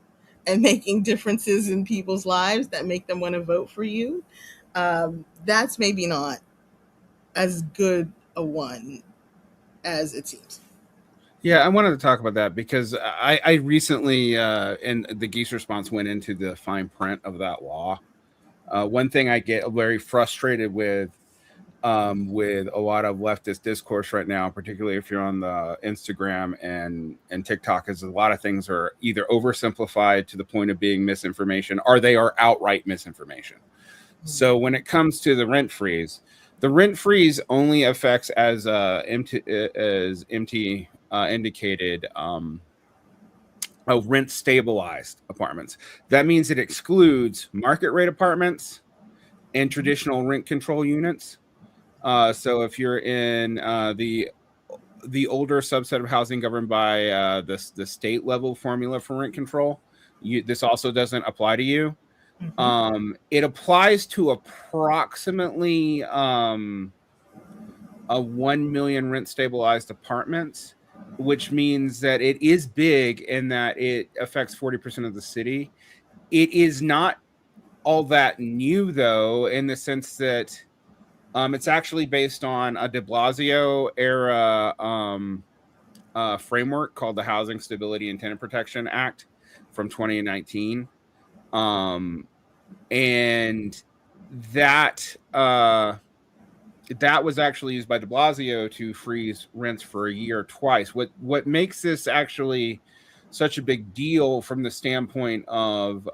and making differences in people's lives that make them want to vote for you, that's maybe not as good a one as it seems. Yeah, I wanted to talk about that because I recently, and the Geese response went into the fine print of that law. One thing I get very frustrated with a lot of leftist discourse right now, particularly if you're on the Instagram and TikTok, is a lot of things are either oversimplified to the point of being misinformation, or they are outright misinformation. So when it comes to the rent freeze only affects, as MT indicated, rent stabilized apartments. That means it excludes market rate apartments and traditional rent control units. So if you're in the older subset of housing governed by the state level formula for rent control, this also doesn't apply to you. Mm-hmm. It applies to approximately a 1 million rent stabilized apartments, which means that it is big in that it affects 40% of the city. It is not all that new, though, in the sense that it's actually based on a de Blasio era framework called the Housing Stability and Tenant Protection Act from 2019. And that was actually used by de Blasio to freeze rents for a year twice. What makes this actually such a big deal from the standpoint of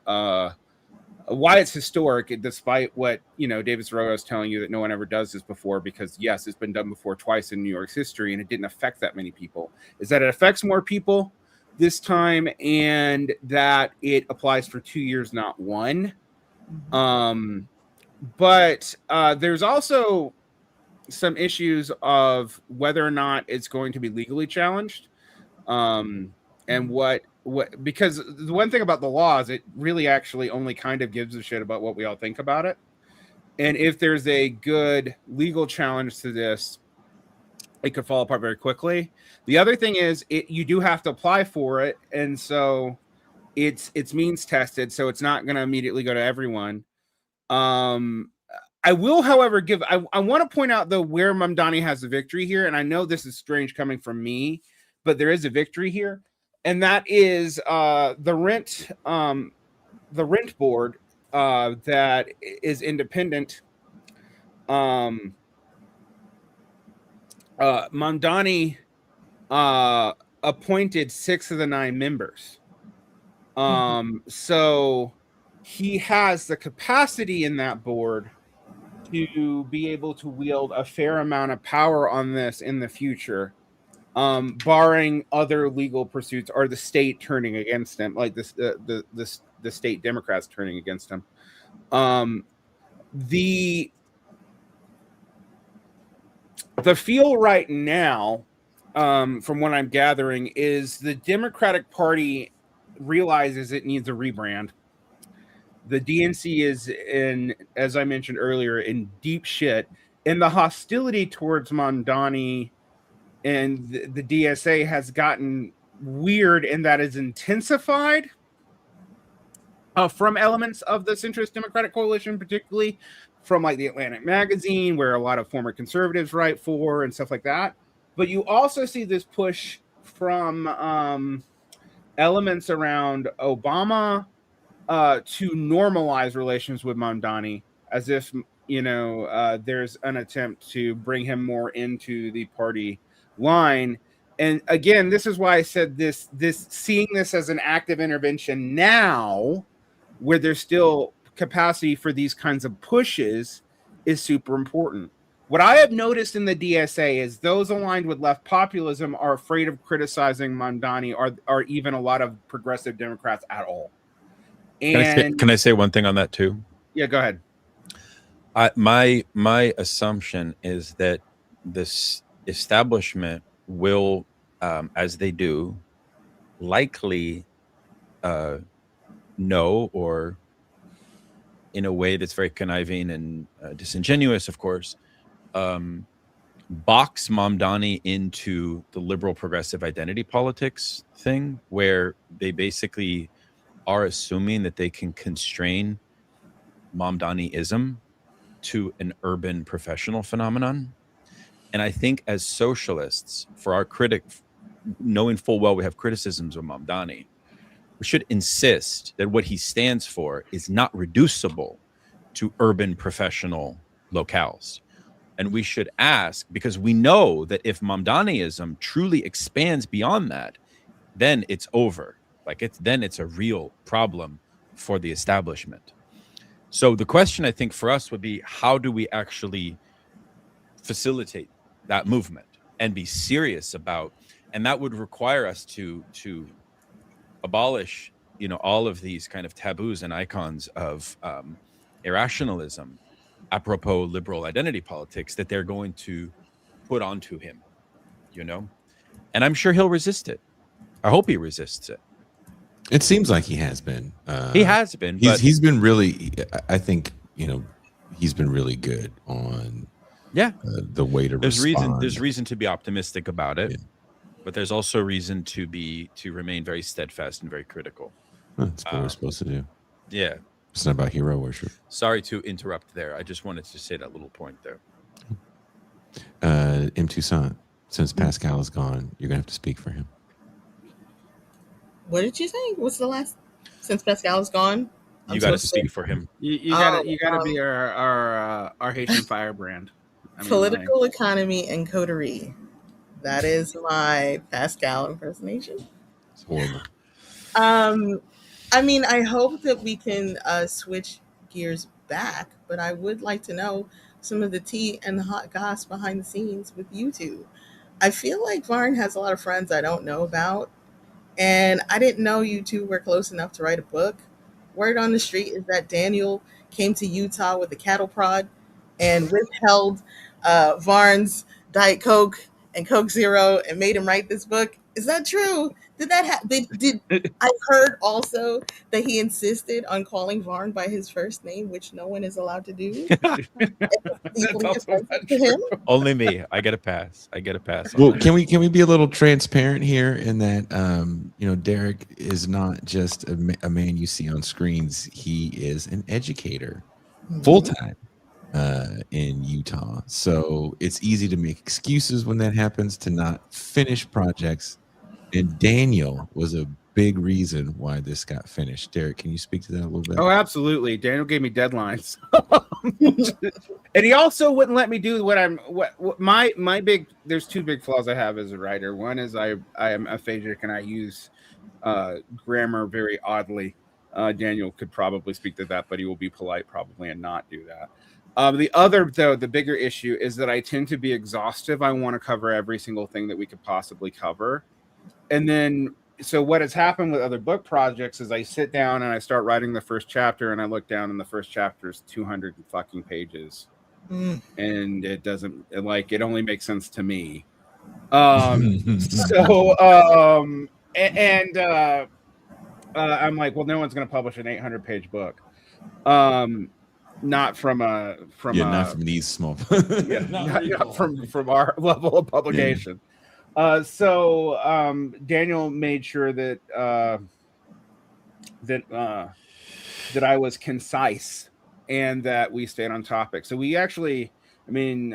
why it's historic, despite what David Sorogo is telling you that no one ever does this before, because yes, it's been done before twice in New York's history, and it didn't affect that many people. Is that it affects more people this time, and that it applies for 2 years, not one. But there's also some issues of whether or not it's going to be legally challenged, and what because the one thing about the law is it really actually only kind of gives a shit about what we all think about it. And if there's a good legal challenge to this, it could fall apart very quickly. The other thing is you do have to apply for it, and so it's means tested, so it's not going to immediately go to everyone. I will, however, I want to point out though where Mamdani has a victory here, and I know this is strange coming from me, but there is a victory here, and that is the rent board that is independent. Mamdani appointed 6 of the 9 members. So he has the capacity in that board to be able to wield a fair amount of power on this in the future, barring other legal pursuits or the state turning against him, like the state Democrats turning against him. The feel right now, from what I'm gathering, is the Democratic Party realizes it needs a rebrand. The DNC is in, as I mentioned earlier, in deep shit, and the hostility towards Mamdani and the DSA has gotten weird, and that is intensified from elements of the centrist Democratic coalition, particularly from like the Atlantic magazine, where a lot of former conservatives write for and stuff like that. But you also see this push from elements around Obama to normalize relations with Mamdani, as if there's an attempt to bring him more into the party line. And again, this is why I said this seeing this as an active intervention now, where there's still capacity for these kinds of pushes, is super important. What I have noticed in the DSA is those aligned with left populism are afraid of criticizing Mamdani, or even a lot of progressive Democrats at all. And can I say one thing on that too? Yeah, go ahead. My assumption is that this establishment will, as they do, likely know, or in a way that's very conniving and disingenuous, of course, box Mamdani into the liberal progressive identity politics thing, where they basically are assuming that they can constrain Mamdani-ism to an urban professional phenomenon. And I think as socialists, for our knowing full well we have criticisms of Mamdani, we should insist that what he stands for is not reducible to urban professional locales. And we should ask, because we know that if Mamdaniism truly expands beyond that, then it's over. Then it's a real problem for the establishment. So the question I think for us would be, how do we actually facilitate that movement and be serious about, and that would require us to abolish, all of these kind of taboos and icons of irrationalism apropos liberal identity politics that they're going to put onto him, and I'm sure he'll resist it. I hope he resists it. It seems like he has been. He has been. He's been really. I think he's been really good on. The way to respond. There's reason to be optimistic about it, but there's also reason to remain very steadfast and very critical. That's what we're supposed to do. Yeah, it's not about hero worship. Sorry to interrupt there. I just wanted to say that little point there. M. Toussaint, since Pascal is gone, you're gonna have to speak for him. What did you say? What's the last? Since Pascal is gone, you got to speak for him. You gotta be our Haitian firebrand. Political economy and coterie. That is my Pascal impersonation. It's horrible. I mean, I hope that we can switch gears back, but I would like to know some of the tea and the hot goss behind the scenes with you two. I feel like Varn has a lot of friends I don't know about, and I didn't know you two were close enough to write a book. Word on the street is that Daniel came to Utah with a cattle prod and withheld Varn's Diet Coke and Coke Zero and made him write this book. Is that true? Did that did I heard also that he insisted on calling Varn by his first name, which no one is allowed to do. Deeply also offensive not to him. Only me. I get a pass. I get a pass. Well, can we be a little transparent here in that Derek is not just a man you see on screens. He is an educator, full time, in Utah. So it's easy to make excuses when that happens, to not finish projects. And Daniel was a big reason why this got finished. Derek, can you speak to that a little bit? Oh, absolutely. Daniel gave me deadlines. And he also wouldn't let me do what my big, there's two big flaws I have as a writer. One is I am aphakic and I use grammar very oddly. Daniel could probably speak to that, but he will be polite probably and not do that. The other, though, the bigger issue is that I tend to be exhaustive. I want to cover every single thing that we could possibly cover. And then, so what has happened with other book projects is I sit down and I start writing the first chapter and I look down and the first chapter is 200 fucking pages. And it doesn't, like, it only makes sense to me. I'm like, well, no one's going to publish an 800-page book. Not from these small, not from our level of publication. So Daniel made sure that that I was concise and that we stayed on topic. So we actually, we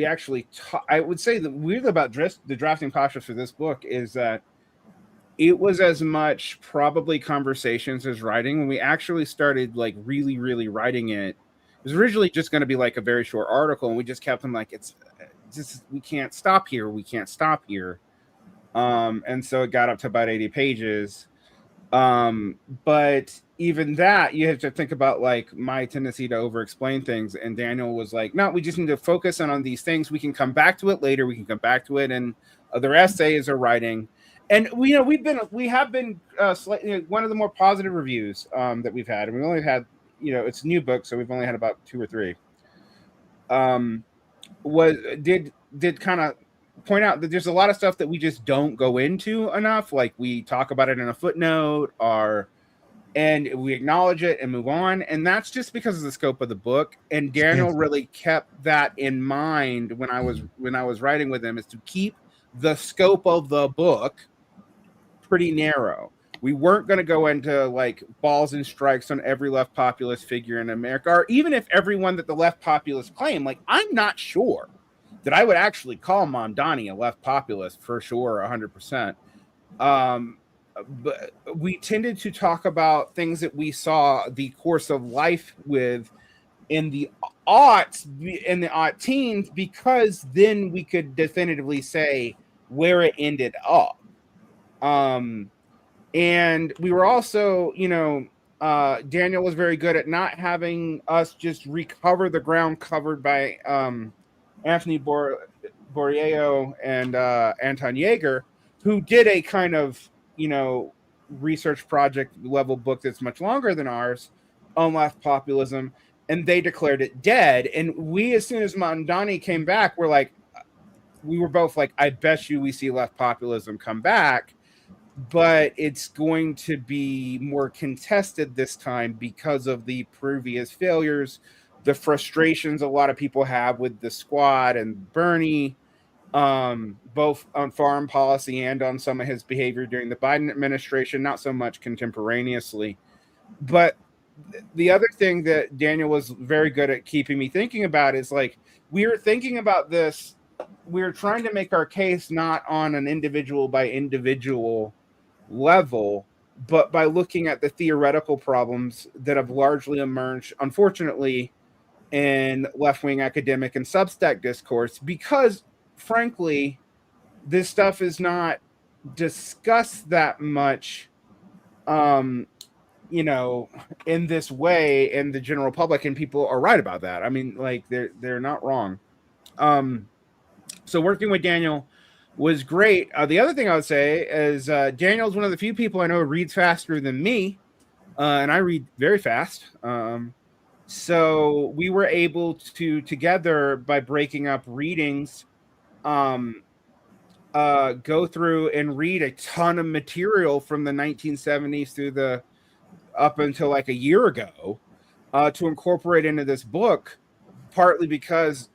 actually I would say the weird about the drafting process for this book is that it was as much probably conversations as writing. When we actually started like really, really writing it, it was originally just going to be like a very short article, and we just kept them like, it's just, we can't stop here. We can't stop here. And so it got up to about 80 pages. But even that, you have to think about like my tendency to over-explain things. And Daniel was like, no, we just need to focus on these things. We can come back to it later. We can come back to it in other essays or writing. And we have been slightly one of the more positive reviews that we've had, and we only had, it's a new book, so we've only had about 2 or 3. Did kind of point out that there's a lot of stuff that we just don't go into enough. Like we talk about it in a footnote, and we acknowledge it and move on, and that's just because of the scope of the book. And Daniel really kept that in mind when I was writing with him, is to keep the scope of the book pretty narrow. We weren't going to go into like balls and strikes on every left populist figure in America, or even if everyone that the left populists claim. Like, I'm not sure that I would actually call Mamdani a left populist for sure, 100%. But we tended to talk about things that we saw the course of life with in the aughts, in the aught teens, because then we could definitively say where it ended up. And we were also, Daniel was very good at not having us just recover the ground covered by Anthony Bourriello and Anton Yeager, who did a kind of, research project level book that's much longer than ours on left populism, and they declared it dead. And we, as soon as Mamdani came back, we were both like, I bet you we see left populism come back, but it's going to be more contested this time because of the previous failures, the frustrations a lot of people have with the Squad and Bernie, both on foreign policy and on some of his behavior during the Biden administration, not so much contemporaneously. But the other thing that Daniel was very good at keeping me thinking about is like, we were thinking about this, we were trying to make our case not on an individual by individual level, but by looking at the theoretical problems that have largely emerged, unfortunately, in left-wing academic and Substack discourse, because frankly, this stuff is not discussed that much you know, in this way in the general public, and people are right about that. I mean, like they're not wrong. So working with Daniel was great. The other thing I would say is Daniel's one of the few people I know who reads faster than me, and I read very fast. So we were able to together, by breaking up readings, go through and read a ton of material from the 1970s through the up until like a year ago, to incorporate into this book, partly because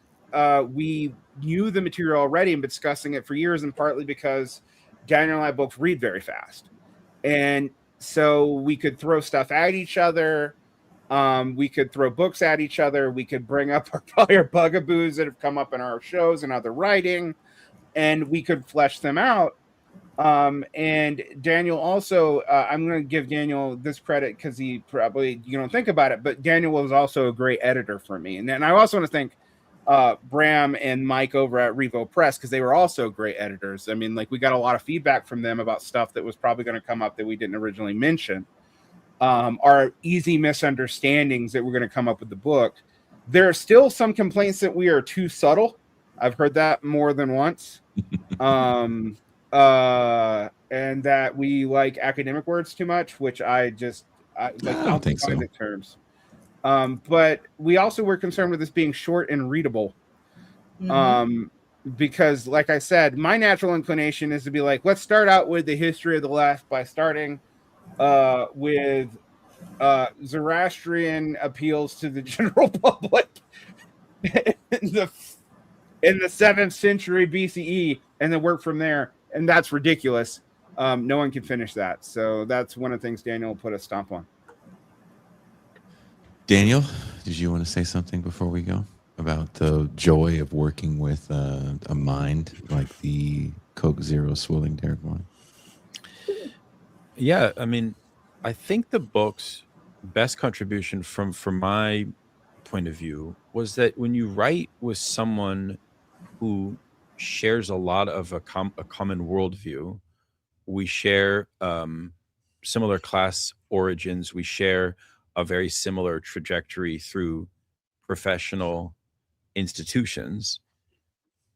we knew the material already and been discussing it for years, and partly because Daniel and I both read very fast. And so we could throw stuff at each other. We could throw books at each other. We could bring up our bugaboos that have come up in our shows and other writing, and we could flesh them out. And Daniel also, I'm going to give Daniel this credit because he probably, you don't think about it, but Daniel was also a great editor for me. And then I also want to thank Bram and Mike over at Revo Press, because they were also great editors. I mean, like, we got a lot of feedback from them about stuff that was probably going to come up that we didn't originally mention. Our easy misunderstandings that were going to come up with the book. There are still some complaints that we are too subtle. I've heard that more than once. And that we like academic words too much, which I don't think so. Terms. But we also were concerned with this being short and readable. Because, like I said, my natural inclination is to be like, let's start out with the history of the left by starting with Zoroastrian appeals to the general public in the 7th century BCE, and then work from there. And that's ridiculous. No one can finish that. So that's one of the things Daniel will put a stomp on. Daniel, did you want to say something before we go about the joy of working with a mind like the Coke Zero Swilling Derek wine? Yeah, I mean, I think the book's best contribution from my point of view was that when you write with someone who shares a lot of a common worldview, we share similar class origins, we share a very similar trajectory through professional institutions,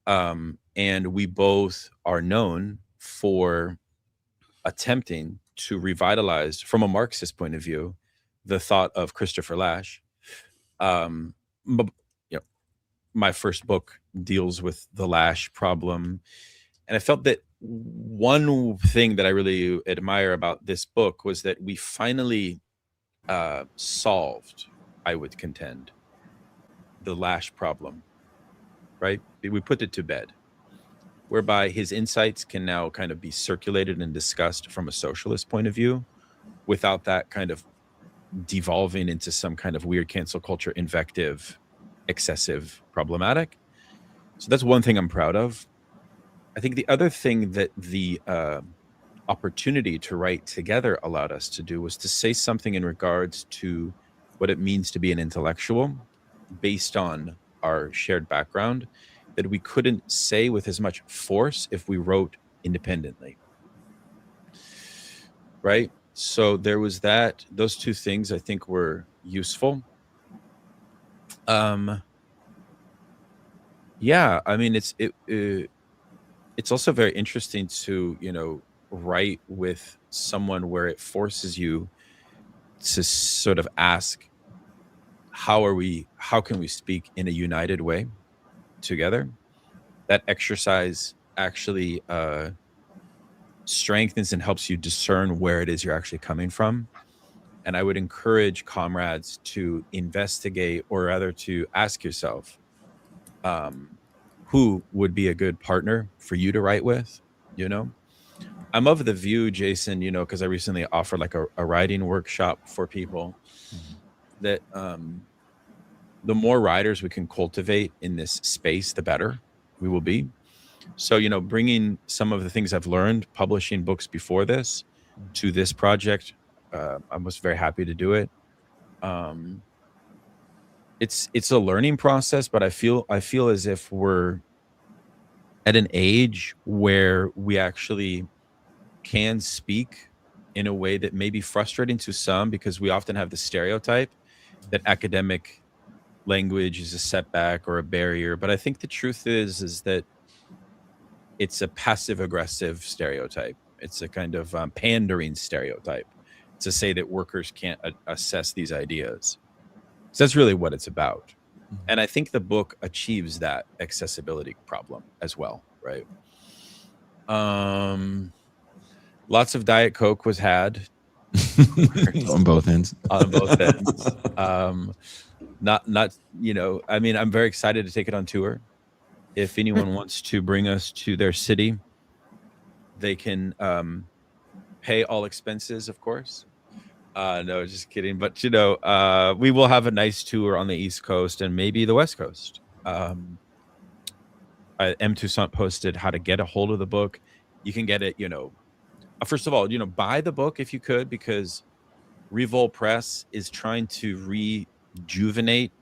and we both are known for attempting to revitalize, from a Marxist point of view, the thought of Christopher Lasch. My first book deals with the Lasch problem, and I felt that one thing that I really admire about this book was that we finally solved, I would contend, the Lasch problem, right? We put it to bed, whereby his insights can now kind of be circulated and discussed from a socialist point of view without that kind of devolving into some kind of weird cancel culture invective, excessive, problematic. So that's one thing I'm proud of. I think the other thing that the opportunity to write together allowed us to do was to say something in regards to what it means to be an intellectual based on our shared background that we couldn't say with as much force if we wrote independently. Right? So there was that. Those two things I think were useful. Yeah, I mean, it's also very interesting to, write with someone where it forces you to sort of ask, how can we speak in a united way together? That exercise actually strengthens and helps you discern where it is you're actually coming from. And I would encourage comrades to investigate, or rather to ask yourself, who would be a good partner for you to write with? I'm of the view, Jason, because I recently offered like a writing workshop for people, that the more writers we can cultivate in this space, the better we will be. So, bringing some of the things I've learned publishing books before this to this project, I was very happy to do it. It's a learning process, but I feel as if we're at an age where we actually can speak in a way that may be frustrating to some, because we often have the stereotype that academic language is a setback or a barrier. But I think the truth is that it's a passive aggressive stereotype. It's a kind of pandering stereotype to say that workers can't assess these ideas. So that's really what it's about. And I think the book achieves that accessibility problem as well, right? Lots of Diet Coke was had on both ends. On both ends. Not I mean, I'm very excited to take it on tour. If anyone wants to bring us to their city, they can pay all expenses, of course. No, just kidding. But we will have a nice tour on the East Coast and maybe the West Coast. M. Toussaint posted how to get a hold of the book. You can get it, first of all, buy the book if you could, because Revol Press is trying to rejuvenate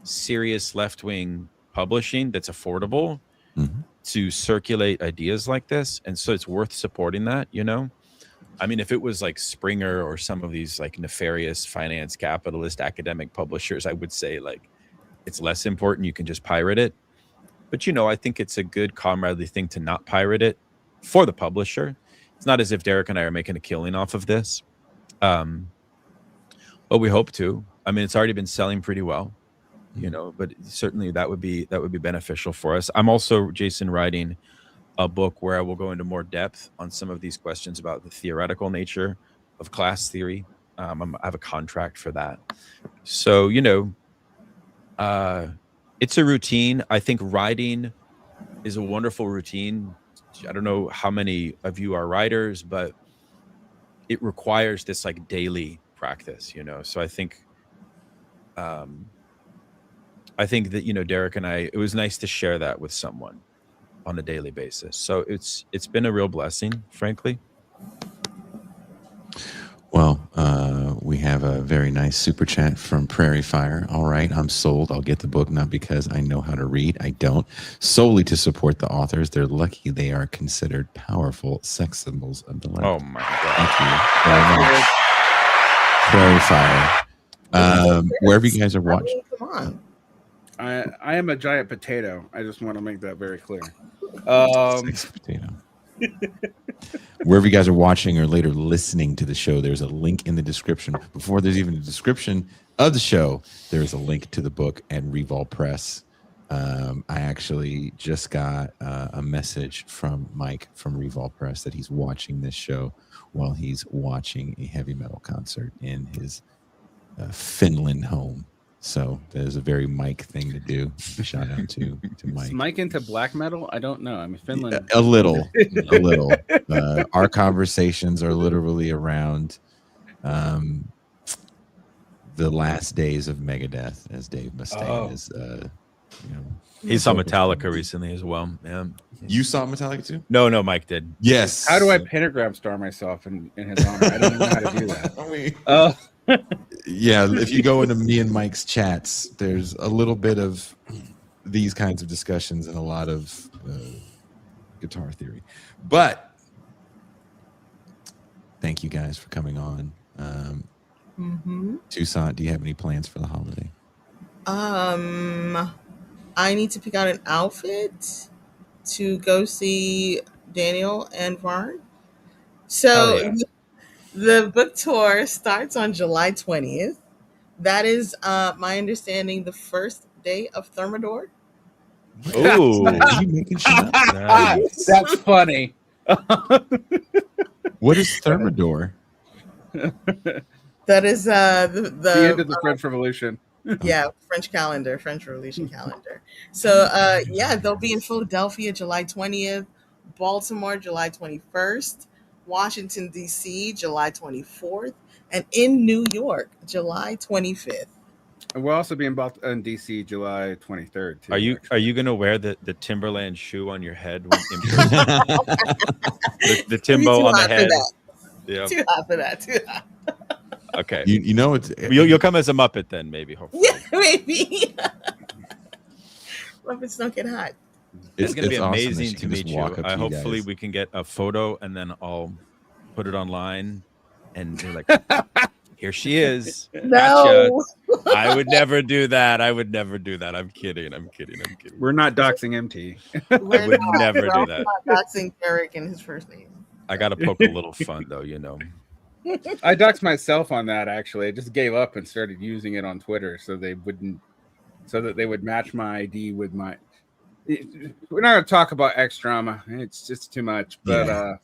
serious left-wing publishing that's affordable to circulate ideas like this. And so it's worth supporting that, I mean, if it was like Springer or some of these like nefarious finance capitalist academic publishers, I would say like it's less important. You can just pirate it. But, I think it's a good comradely thing to not pirate it for the publisher. It's not as if Derek and I are making a killing off of this. But we hope to. I mean, it's already been selling pretty well, but certainly that would be beneficial for us. I'm also, Jason, writing a book where I will go into more depth on some of these questions about the theoretical nature of class theory. I have a contract for that. So, it's a routine. I think writing is a wonderful routine. I don't know how many of you are writers, but it requires this like daily practice, So I think that, Derek and I, it was nice to share that with someone on a daily basis. So it's been a real blessing, frankly. Well, we have a very nice super chat from Prairie Fire. All right, I'm sold. I'll get the book, not because I know how to read. I don't. Solely to support the authors. They're lucky they are considered powerful sex symbols of the left. Oh my God. Thank you very much. Prairie Fire. Wherever you guys are watching. Come on. I am a giant potato. I just want to make that very clear. Potato. Wherever you guys are watching or later listening to the show, there's a link in the description. Before there's even a description of the show, there's a link to the book and Revol Press. I actually just got a message from Mike from Revol Press that he's watching this show while he's watching a heavy metal concert in his Finland home. So that is a very Mike thing to do. Shout out to Mike. Is Mike into black metal? I don't know. I mean, Finland. A little. Our conversations are literally around the last days of Megadeth, as Dave Mustaine is. He saw Metallica recently as well. Yeah. You saw Metallica too? No, Mike did. Yes. How do I pentagram star myself in his honor? I don't know how to do that. I mean, yeah, if you go into me and Mike's chats, there's a little bit of these kinds of discussions and a lot of guitar theory. But thank you guys for coming on. Toussaint, do you have any plans for the holiday? I need to pick out an outfit to go see Daniel and Vern. So the book tour starts on July 20th. That is my understanding, the first day of Thermidor. Oh, Are you making shit up? nice. That's funny. What is Thermidor? That is The end of the French Revolution. French Revolution calendar. So they'll be in Philadelphia July 20th, Baltimore July 21st, Washington D.C. July 24th, and in New York July 25th. And we'll also be in DC July 23rd too. Are you gonna wear the Timberland shoe on your head when in person? the Timbo on the head? Yeah. Too hot for that. Too hot. Okay. You know it's you'll come as a Muppet then, maybe. Hopefully. Yeah, maybe. Muppets don't get hot. It's going to be awesome amazing to meet you. Hopefully we can get a photo and then I'll put it online And they're like, here she is. No. Gotcha. I would never do that. I'm kidding. We're not doxing MT. I would never do that. Not doxing Derek and his first name. I got to poke a little fun, though, you know. I doxed myself on that, actually. I just gave up and started using it on Twitter so they would match my ID with my. We're not going to talk about X drama. It's just too much. But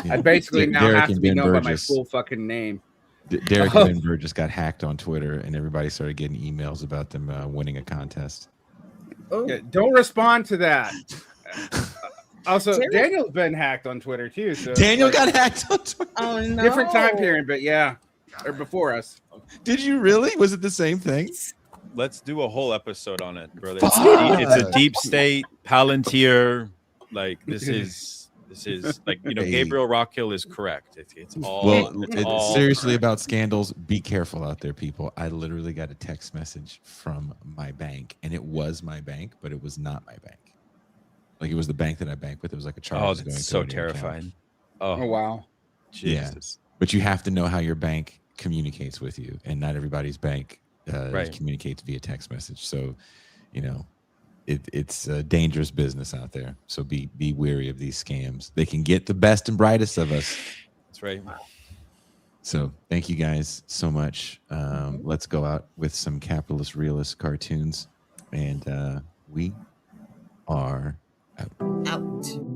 I basically now Derek have to and be Ben known by my Burgess. full fucking name. Derek and Ben Burgess just got hacked on Twitter, and everybody started getting emails about them winning a contest. Oh, Yeah, don't respond to that. Also, Derek- Daniel's been hacked on Twitter too. So Daniel got hacked on Twitter. oh no. different time period, but yeah, or before us. Did you really? Was it the same thing? Let's do a whole episode on it, brother. Fuck. It's a deep state, Palantir. Like, this is like, you know, Hey. Gabriel Rockhill is correct. It's all, Well, it's all seriously correct. about scandals, be careful out there, people. I literally got a text message from my bank, and it was my bank, but it was not my bank. Like, it was the bank that I bank with. It was like a charge. Oh, was going that's to so an account. terrifying. Oh Oh, wow. Jesus. But you have to know how your bank communicates with you, and not everybody's bank Right. communicates via text message. So, you know, it's a dangerous business out there. So be wary of these scams. They can get the best and brightest of us. That's right. So thank you guys so much. Let's go out with some capitalist realist cartoons, and we are out. Out.